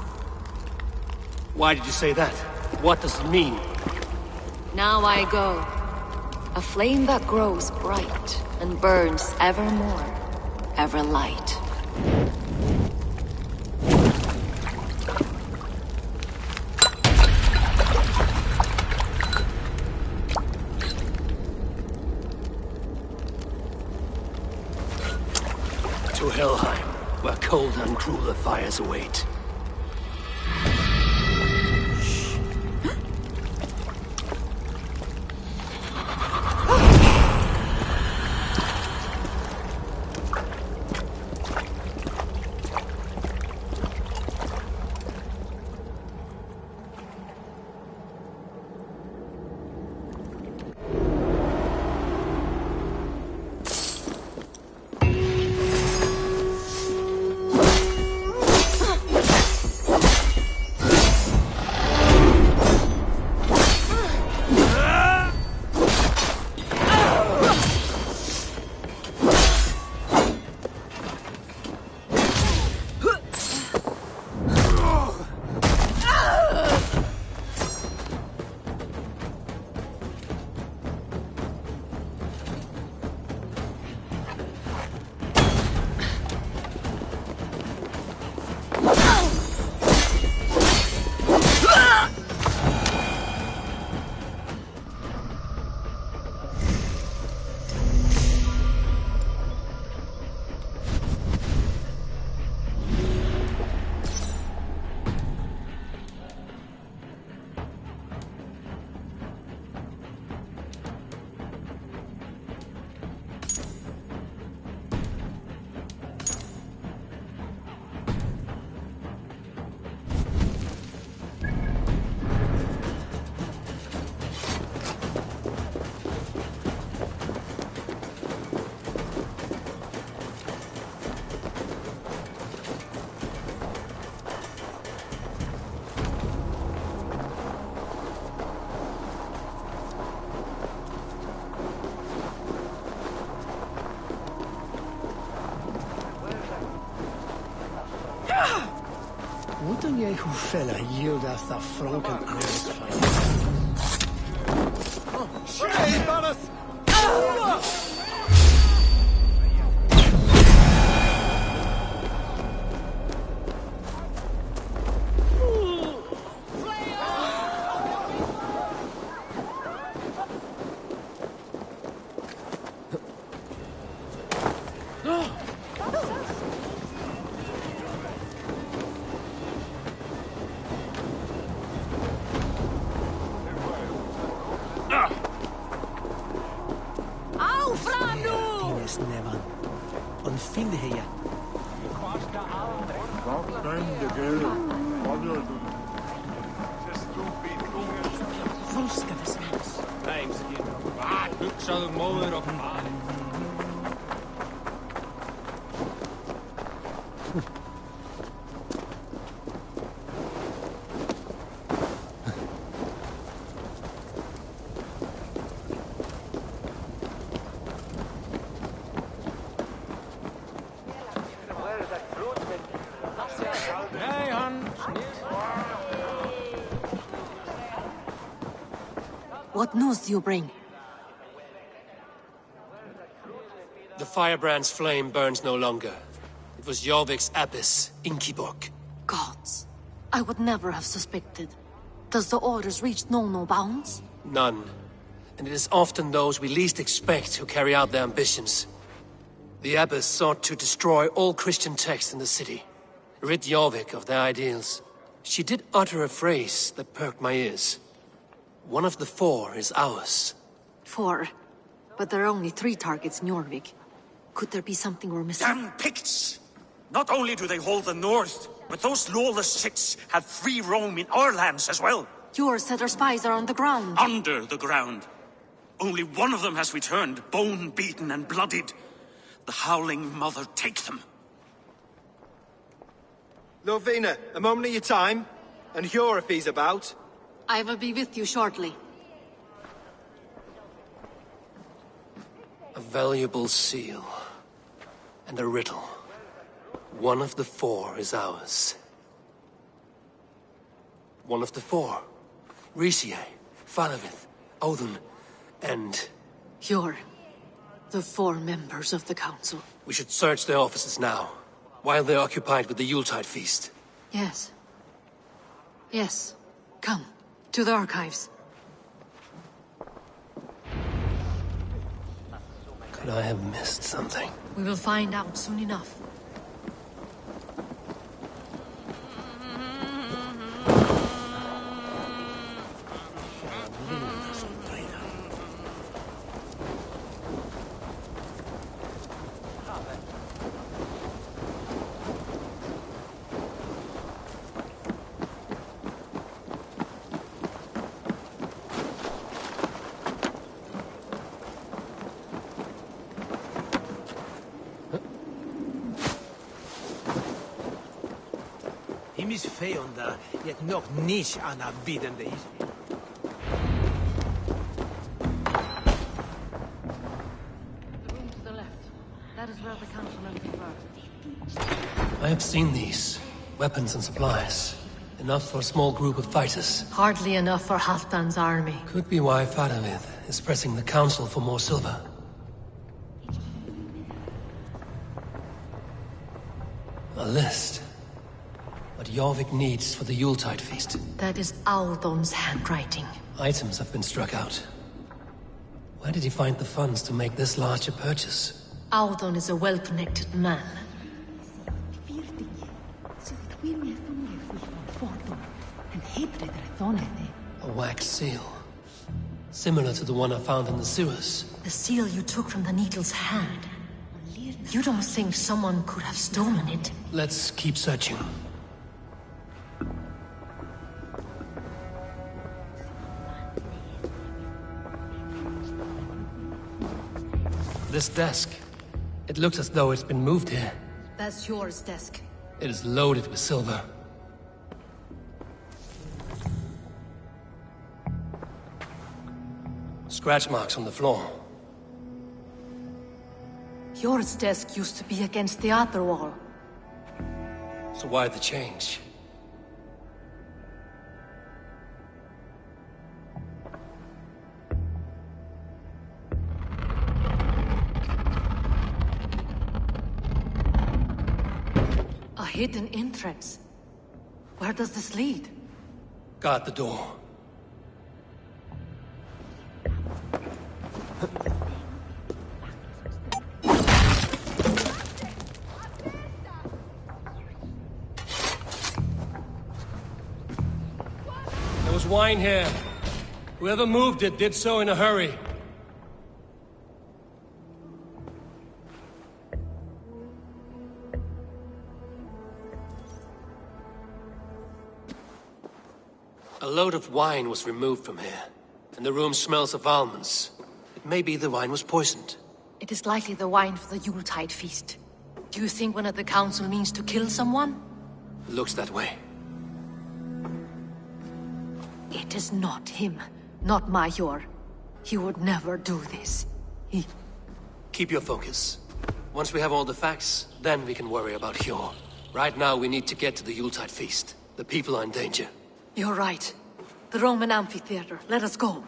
Why did you say that? What does it mean? Now I go. A flame that grows bright and burns ever more, ever light. To Helheim, where cold and crueler fires await. Wouldn't ye who fella yield us the Franken Iris fight? Oh, shit! Ballas! What news do you bring? The firebrand's flame burns no longer. It was Jorvik's abbess, Inkiborg. Gods. I would never have suspected. Does the orders reach no bounds? None. And it is often those we least expect who carry out their ambitions. The abbess sought to destroy all Christian texts in the city, rid Jorvik of their ideals. She did utter a phrase that perked my ears. One of the 4 is ours. 4? But there are only 3 targets in Jorvik. Could there be something we're missing? Damn Picts! Not only do they hold the north, but those lawless Siths have free roam in our lands as well. Yours said our spies are on the ground. Under the ground. Only one of them has returned, bone-beaten and bloodied. The Howling Mother take them. Lovina, a moment of your time. And Hjor if he's about. I will be with you shortly. A valuable seal. And a riddle. One of the 4 is ours. One of the 4. Risie, Falavith, Odin, and... Hjor. The 4 members of the council. We should search their offices now, while they're occupied with the Yuletide feast. Yes. Yes. Come, to the archives. Could I have missed something? We will find out soon enough. Himis feonda, yet nog nish ana biden de is. The room to the left. That is where the council members were. I have seen these. Weapons and supplies. Enough for a small group of fighters. Hardly enough for Halfdan's army. Could be why Faravith is pressing the council for more silver. A list. What Jorvik needs for the Yuletide feast. That is Aldon's handwriting. Items have been struck out. Where did he find the funds to make this large a purchase? Aldon is a well-connected man. A wax seal. Similar to the one I found in the sewers. The seal you took from the Needle's hand. You don't think someone could have stolen it? Let's keep searching. This desk. It looks as though it's been moved here. That's yours, desk. It is loaded with silver. Scratch marks on the floor. Yours desk used to be against the other wall. So why the change? A hidden entrance. Where does this lead? Guard the door. There was wine here. Whoever moved it did so in a hurry. A load of wine was removed from here, and the room smells of almonds. It may be the wine was poisoned. It is likely the wine for the Yuletide feast. Do you think one of the council means to kill someone? Looks that way. It is not him, not Major. He would never do this. He... Keep your focus. Once we have all the facts, then we can worry about Hjor. Right now, we need to get to the Yuletide feast. The people are in danger. You're right. The Roman amphitheater. Let us go.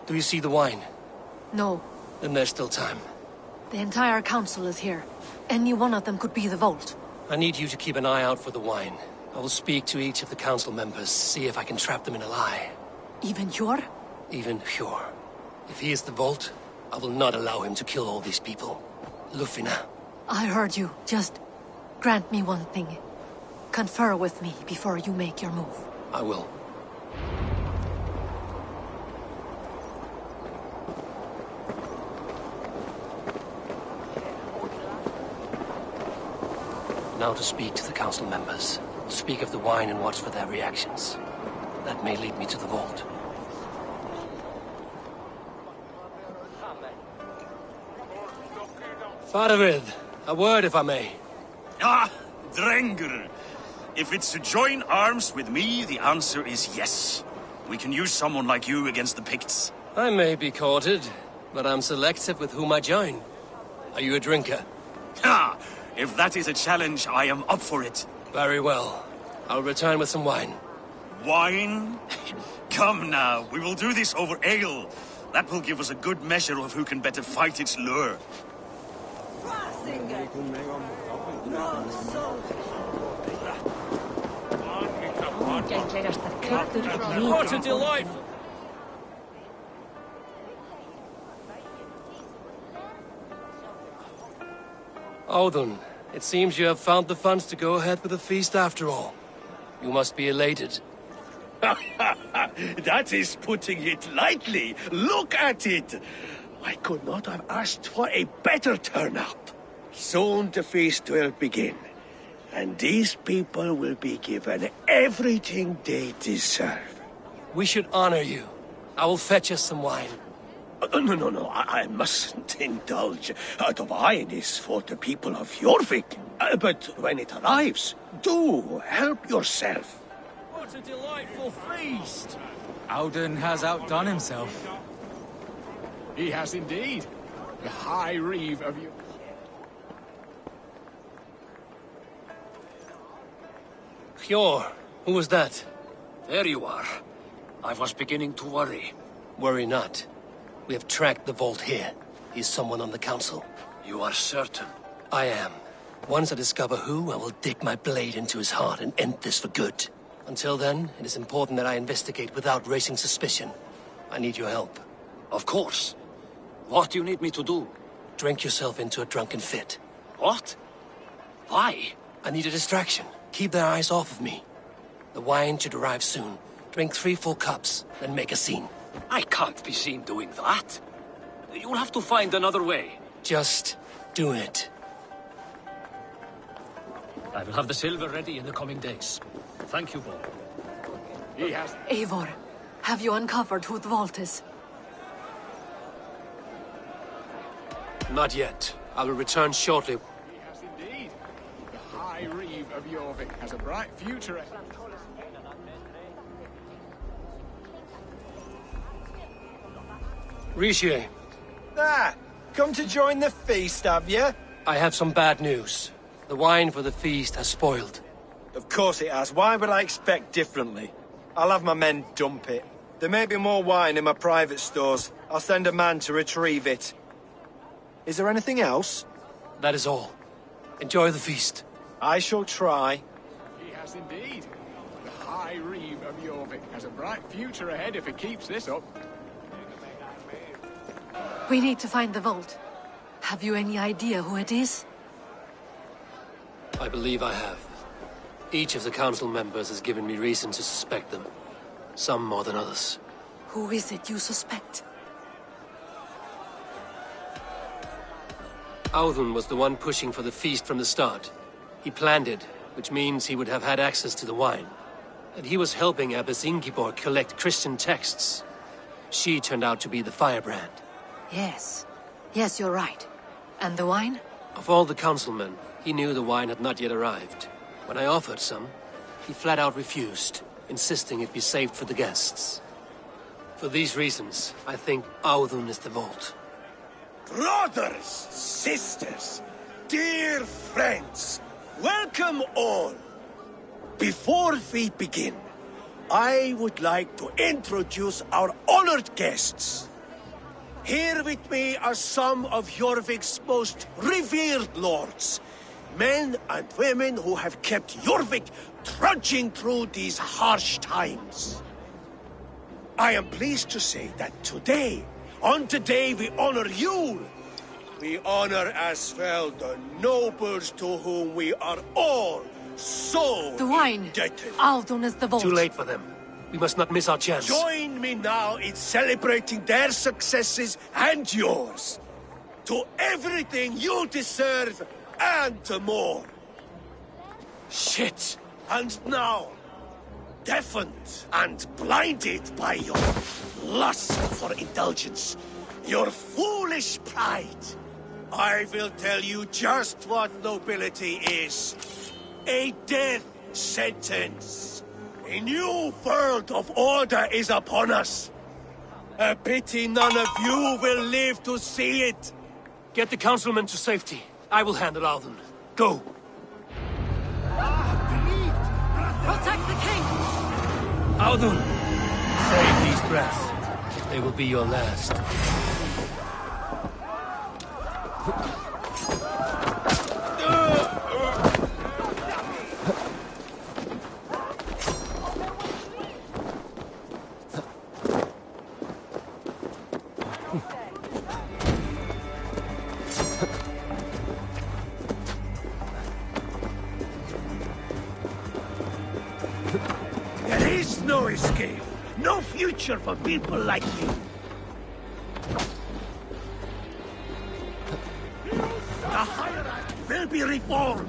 Do you see the wine? No. Then there's still time. The entire council is here. Any one of them could be the Vault. I need you to keep an eye out for the wine. I will speak to each of the council members, see if I can trap them in a lie. Even Hjor? Even Hjor. If he is the Vault, I will not allow him to kill all these people. Lufina. I heard you. Just grant me one thing. Confer with me before you make your move. I will. Now to speak to the council members. Speak of the wine and watch for their reactions. That may lead me to the Vault. Faravid, a word if I may. Ah, Drengr. If it's to join arms with me, the answer is yes. We can use someone like you against the Picts. I may be courted, but I'm selective with whom I join. Are you a drinker? Ha! If that is a challenge, I am up for it. Very well. I'll return with some wine. Wine? Come now, we will do this over ale. That will give us a good measure of who can better fight its lure. What a delight! Odin, it seems you have found the funds to go ahead with the feast after all. You must be elated. That is putting it lightly. Look at it. I could not have asked for a better turnout. Soon the feast will begin. And these people will be given everything they deserve. We should honor you. I will fetch us some wine. No, I mustn't indulge. The wine is for the people of Jorvik. But when it arrives, do help yourself. What a delightful feast! Auden has outdone himself. He has indeed. The High Reeve of you. Hjor, who was that? There you are. I was beginning to worry. Worry not. We have tracked the Vault here. He's someone on the council. You are certain? I am. Once I discover who, I will dig my blade into his heart and end this for good. Until then, it is important that I investigate without raising suspicion. I need your help. Of course. What do you need me to do? Drink yourself into a drunken fit. What? Why? I need a distraction. Keep their eyes off of me. The wine should arrive soon. Drink 3 full cups, then make a scene. I can't be seen doing that. You'll have to find another way. Just do it. I will have the silver ready in the coming days. Thank you, Bo. He has... Eivor, have you uncovered who the Vault is? Not yet. I will return shortly. He has indeed. The High Reeve of Jorvik has a bright future. Rishi, Ah, come to join the feast, have you? I have some bad news. The wine for the feast has spoiled. Of course it has. Why would I expect differently? I'll have my men dump it. There may be more wine in my private stores. I'll send a man to retrieve it. Is there anything else? That is all. Enjoy the feast. I shall try. He has indeed. The High Reeve of Jorvik has a bright future ahead if he keeps this up. We need to find the Vault. Have you any idea who it is? I believe I have. Each of the council members has given me reason to suspect them. Some more than others. Who is it you suspect? Audun was the one pushing for the feast from the start. He planned it, which means he would have had access to the wine. And he was helping Abbess Ingeborg collect Christian texts. She turned out to be the firebrand. Yes. Yes, you're right. And the wine? Of all the councilmen, he knew the wine had not yet arrived. When I offered some, he flat out refused, insisting it be saved for the guests. For these reasons, I think Audun is the Vault. Brothers, sisters, dear friends, welcome all. Before we begin, I would like to introduce our honored guests. Here with me are some of Jorvik's most revered lords. Men and women who have kept Jorvik trudging through these harsh times. I am pleased to say that today, on today we honor you. We honor as well the nobles to whom we are all so The wine. indebted. Aldon is the vault. Too late for them. We must not miss our chance. Join me now in celebrating their successes and yours. To everything you deserve and more. Shit! And now, deafened and blinded by your lust for indulgence, your foolish pride, I will tell you just what nobility is. A death sentence. A new world of order is upon us. A pity none of you will live to see it. Get the councilman to safety. I will handle Alden. Go. Protect the king! Alden! Save these breaths. They will be your last. There is no escape. No future for people like you. The hierarchy will be reformed.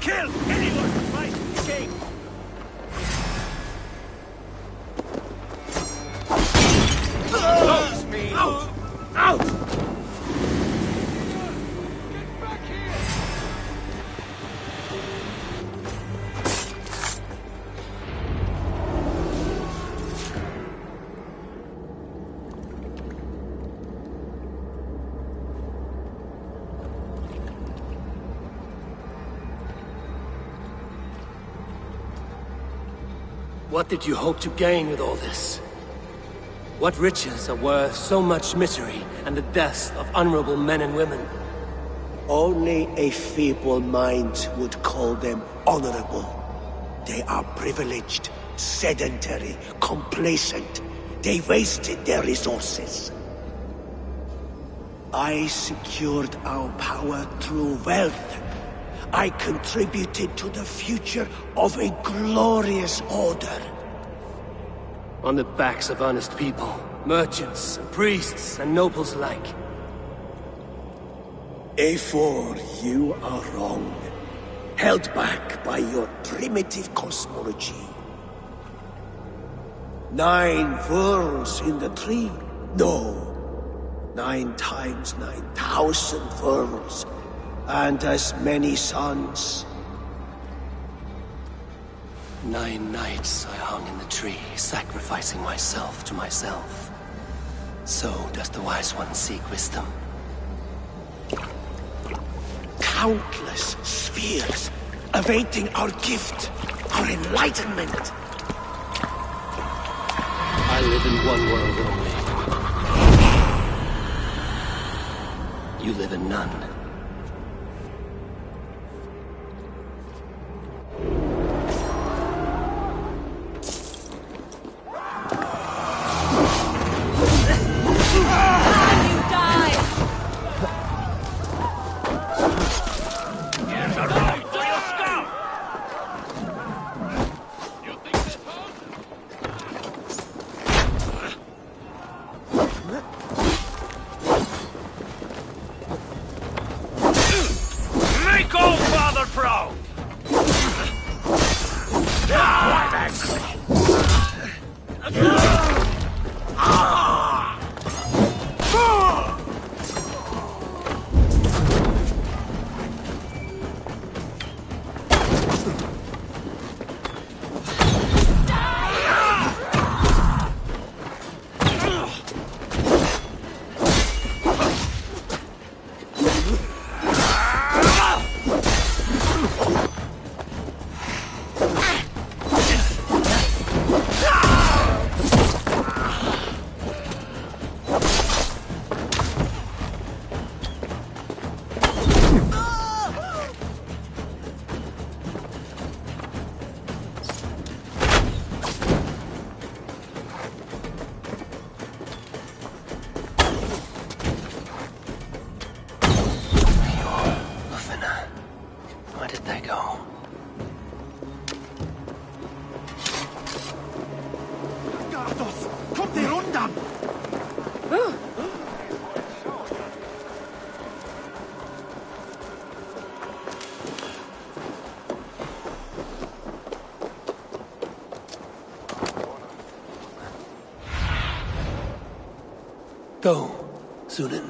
Kill anyone who tries to escape. Close me! Out! Out! What did you hope to gain with all this? What riches are worth so much misery and the deaths of honorable men and women? Only a feeble mind would call them honorable. They are privileged, sedentary, complacent. They wasted their resources. I secured our power through wealth. I contributed to the future of a glorious order. On the backs of honest people, merchants, and priests, and nobles alike. Eivor, you are wrong. Held back by your primitive cosmology. 9 worlds in the tree? No. 9 times 9,000 worlds. And as many suns. 9 nights I hung in the tree, sacrificing myself to myself. So does the wise one seek wisdom. Countless spheres, awaiting our gift, our enlightenment. I live in one world only. You live in none. go, Sunan.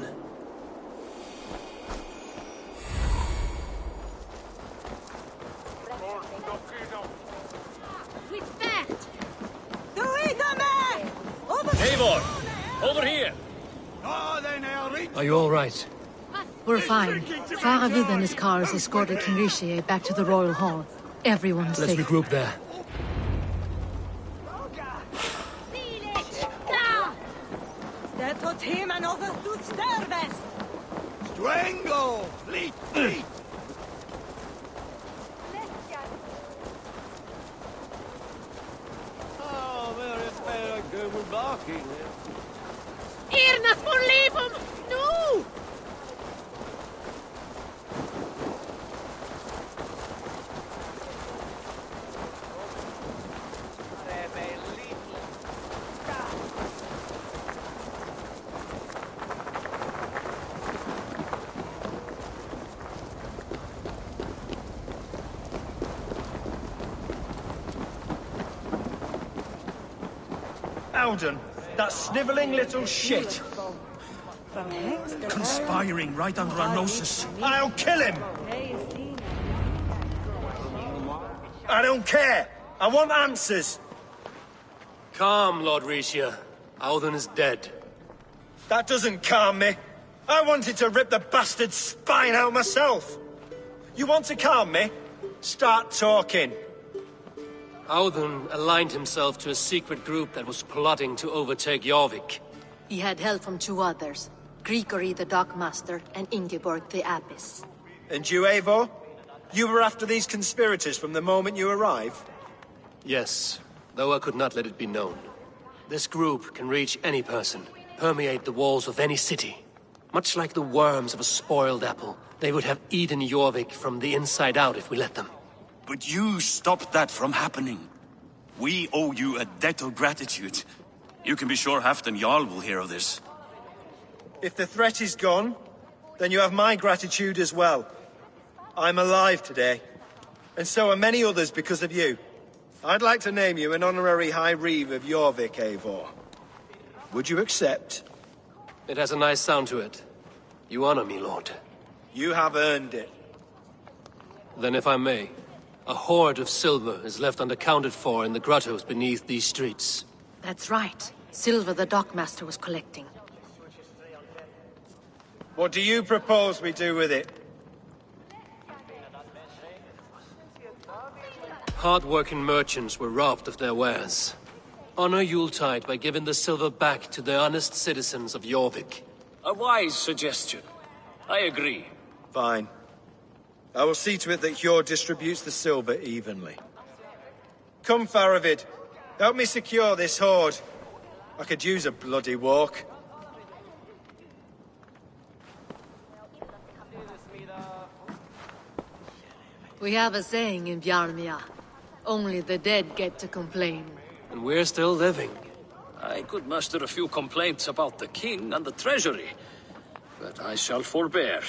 Eivor! Over here! Are you all right? We're fine. Faravid and his cars escorted King Rishi back to the Royal Hall. Everyone is Let's safe. regroup there. Strangle! Fleet! Fleet! Oh, there is better go with barking. Irnat får levum! No! Alden, that snivelling little shit. Conspiring right under our noses. I'll kill him! I don't care! I want answers! Calm, Lord Rishia. Audun is dead. That doesn't calm me. I wanted to rip the bastard's spine out myself. You want to calm me? Start talking. Audun aligned himself to a secret group that was plotting to overtake Jorvik. He had help from two others. Grigory the Dockmaster and Ingeborg the Abbess. And you, Eivor? You were after these conspirators from the moment you arrived? Yes, though I could not let it be known. This group can reach any person, permeate the walls of any city. Much like the worms of a spoiled apple, they would have eaten Jorvik from the inside out if we let them. But you stopped that from happening. We owe you a debt of gratitude. You can be sure Halfdan Jarl will hear of this. If the threat is gone, then you have my gratitude as well. I'm alive today, and so are many others because of you. I'd like to name you an honorary High Reeve of Jorvik, Eivor. Would you accept? It has a nice sound to it. You honor me, Lord. You have earned it. Then if I may, a hoard of silver is left unaccounted for in the grottos beneath these streets. That's right. Silver the Dockmaster was collecting. What do you propose we do with it? Hard-working merchants were robbed of their wares. Honor Yuletide by giving the silver back to the honest citizens of Jorvik. A wise suggestion. I agree. Fine. I will see to it that Hjor distributes the silver evenly. Come, Faravid. Help me secure this hoard. I could use a bloody walk. We have a saying in Bjarmia. Only the dead get to complain. And we're still living. I could muster a few complaints about the king and the treasury, but I shall forbear.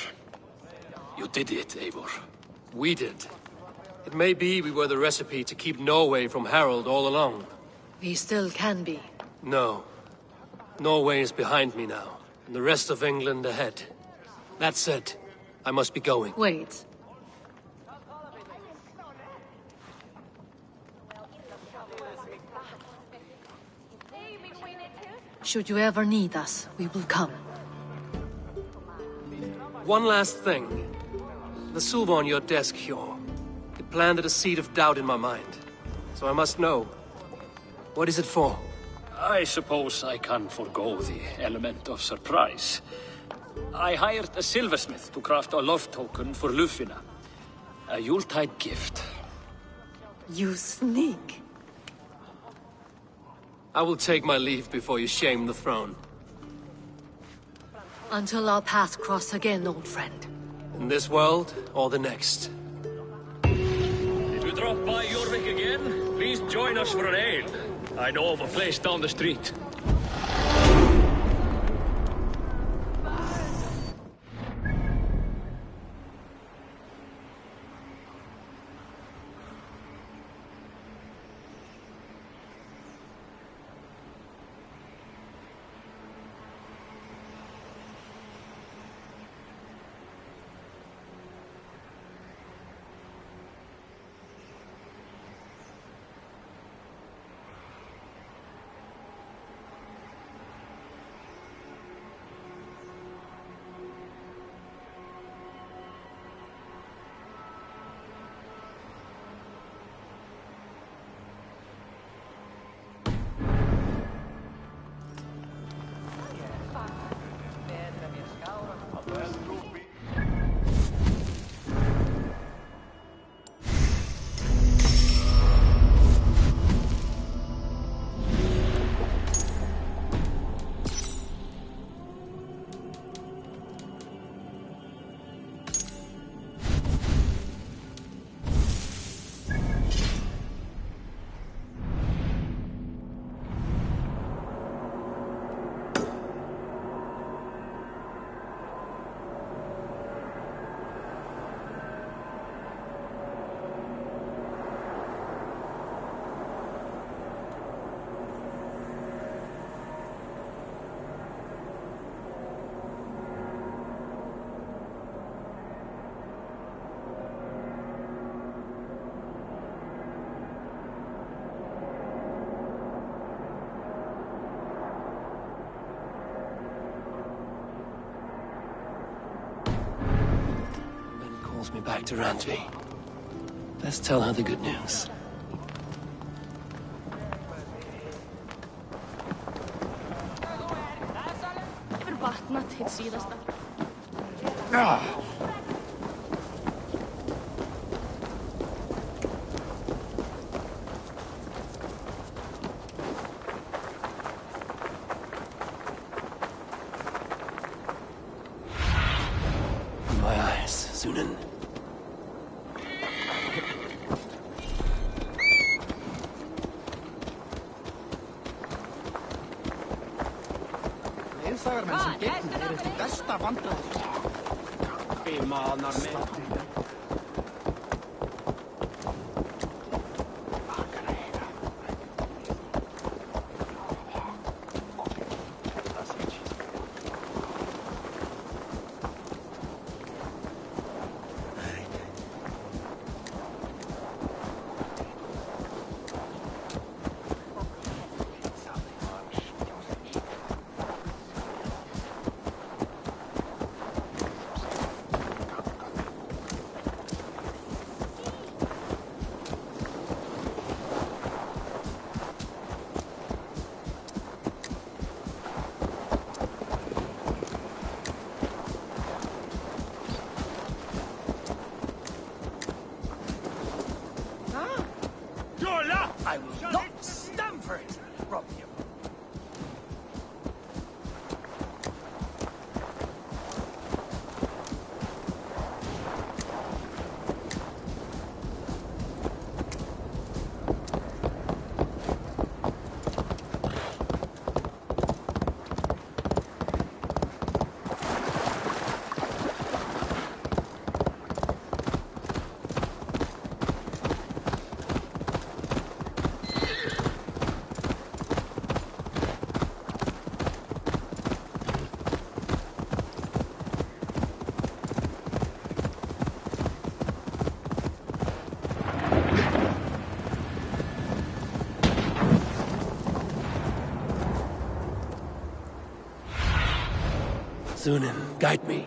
You did it, Eivor. We did. It may be we were the recipe to keep Norway from Harald all along. We still can be. No. Norway is behind me now, and the rest of England ahead. That said, I must be going. Wait. Should you ever need us, we will come. One last thing. The silver on your desk, Hjor. It planted a seed of doubt in my mind. So I must know. What is it for? I suppose I can forego the element of surprise. I hired a silversmith to craft a love token for Lufina. A Yuletide gift. You sneak. I will take my leave before you shame the throne. Until our paths cross again, old friend. In this world, or the next. If you drop by Jorvik again, please join us for an ale. I know of a place down the street. back to Randvi. Let's tell her the good news. My eyes, Sunan. Leðsagarmenn sem gegna eru ekki besta vandræði. Manar með. I will not stand for it from you. Sunan, guide me.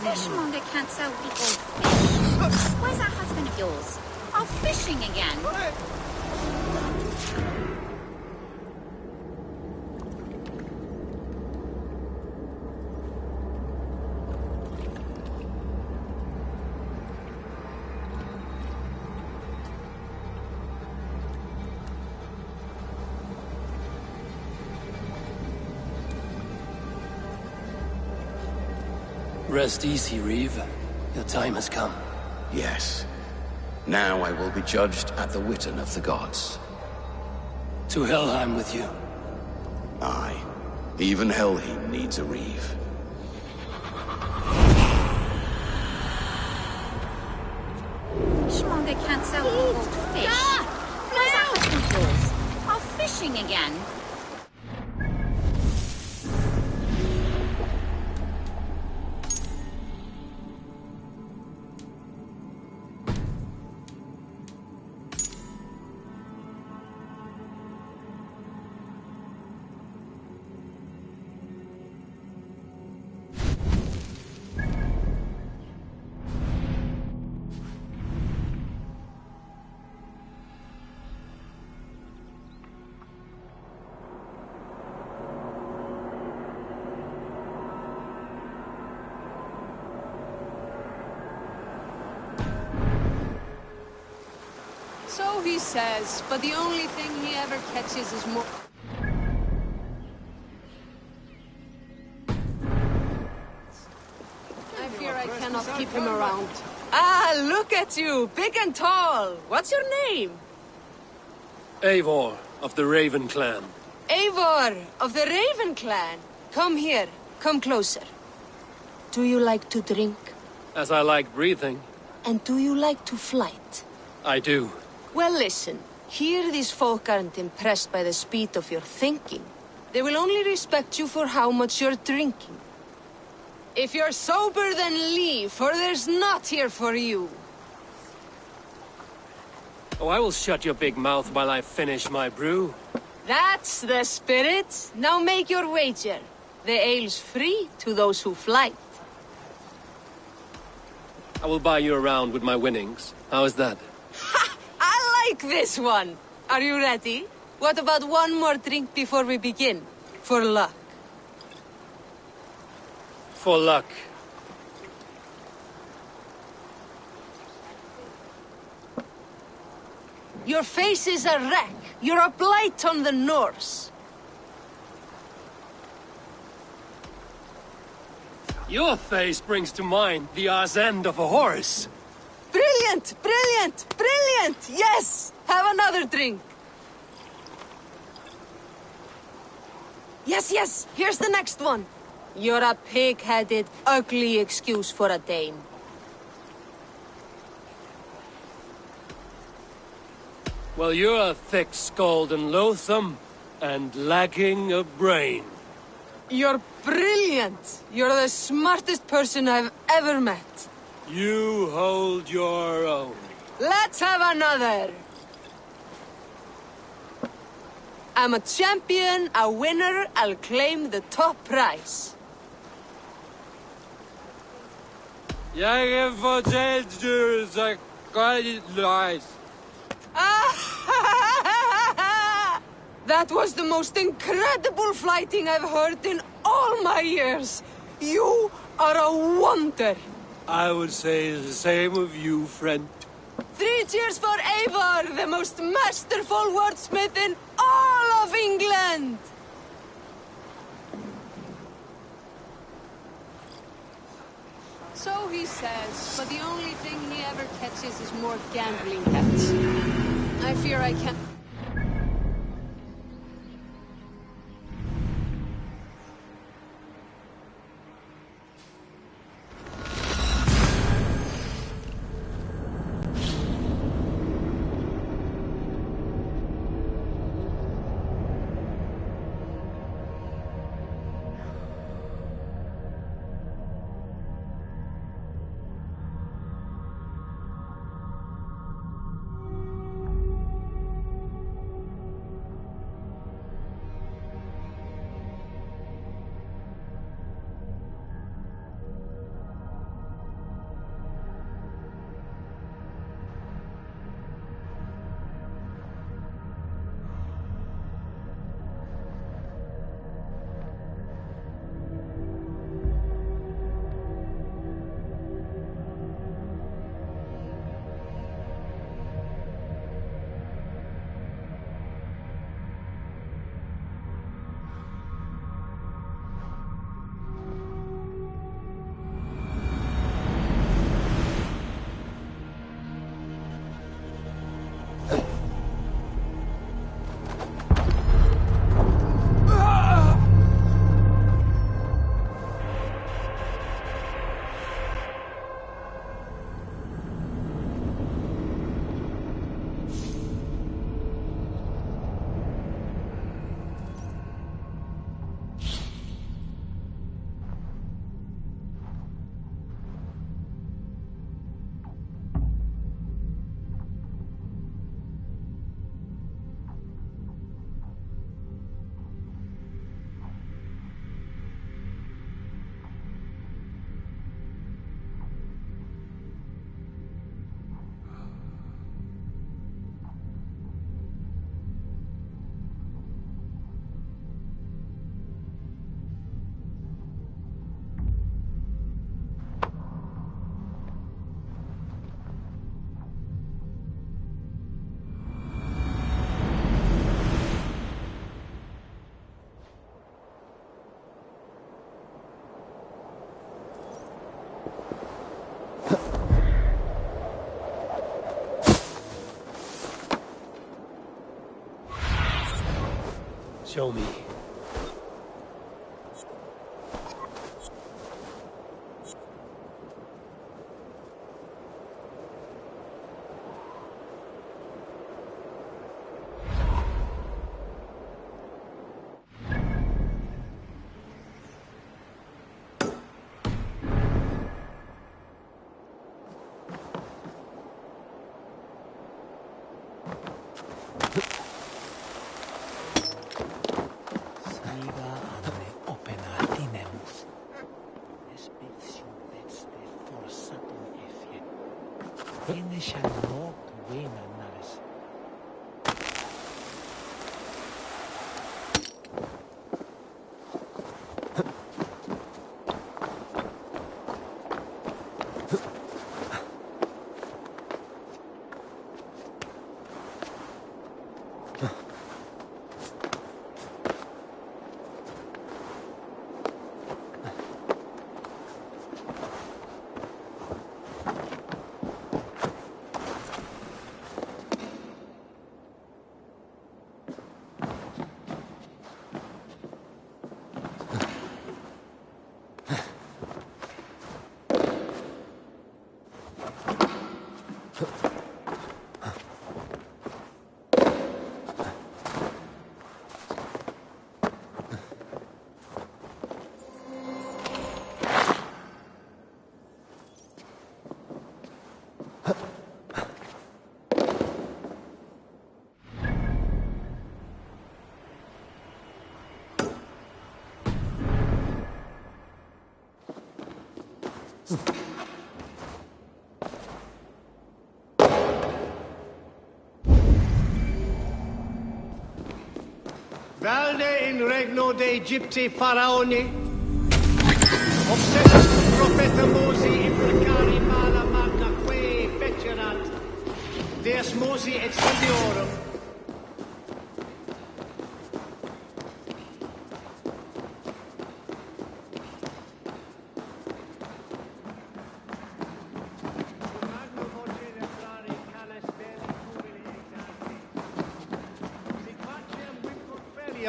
Fishmonger can't sell people fish. Where's that husband of yours? Off fishing again. Rest easy, Reeve. Your time has come. Yes. Now I will be judged at the Witten of the gods. To Helheim with you. Aye. Even Helheim needs a Reeve. Shimon, they can't sell cold fish. Where's our husband-in-laws? Are fishing again? So he says, but the only thing he ever catches is more... I fear I cannot keep him around. Ah, look at you, big and tall. What's your name? Eivor, of the Raven clan. Eivor, of the Raven clan. Come here, come closer. Do you like to drink? As I like breathing. And do you like to fight? I do. Well, listen. Here these folk aren't impressed by the speed of your thinking. They will only respect you for how much you're drinking. If you're sober, then leave, for there's naught here for you. Oh, I will shut your big mouth while I finish my brew. That's the spirit. Now make your wager. The ale's free to those who flight. I will buy you around with my winnings. How is that? Ha! I like this one. Are you ready? What about one more drink before we begin? For luck. For luck. Your face is a wreck. You're a blight on the Norse. Your face brings to mind the arse end of a horse. Brilliant! Brilliant! Brilliant! Yes! Have another drink. Yes, yes! Here's the next one. You're a pig-headed, ugly excuse for a dame. Well, you're thick-skulled and loathsome, and lacking a brain. You're brilliant! You're the smartest person I've ever met. You hold your own. Let's have another! I'm a champion, a winner, I'll claim the top prize. Jag fortalt du så godt løs. That was the most incredible fighting I've heard in all my years. You are a wonder. I would say the same of you, friend. 3 cheers for Eivor, the most masterful wordsmith in all of England! So he says, but the only thing he ever catches is more gambling debts. I fear I can't... Show me. Valde in regno de Egypti faraoni, obsedus profeta Mosi implicari mala magna que fecerat, Deus Mosi et Sendiorum.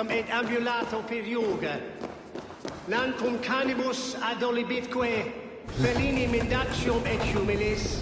Et ambulato per iuga. Non cum canibus adolibitque, felini mindatium et humilis.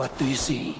What do you see?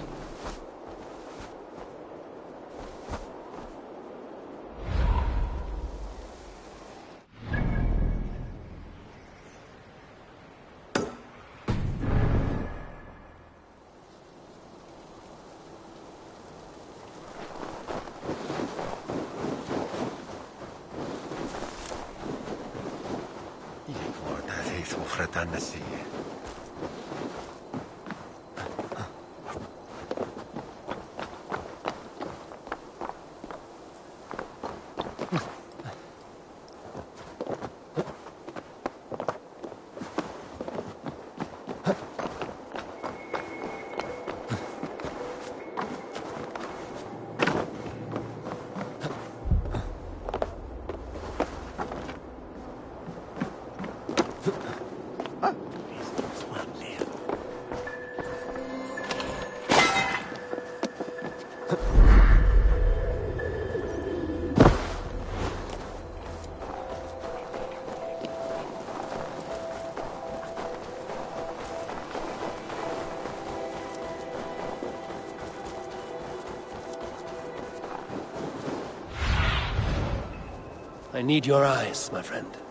I need your eyes, my friend.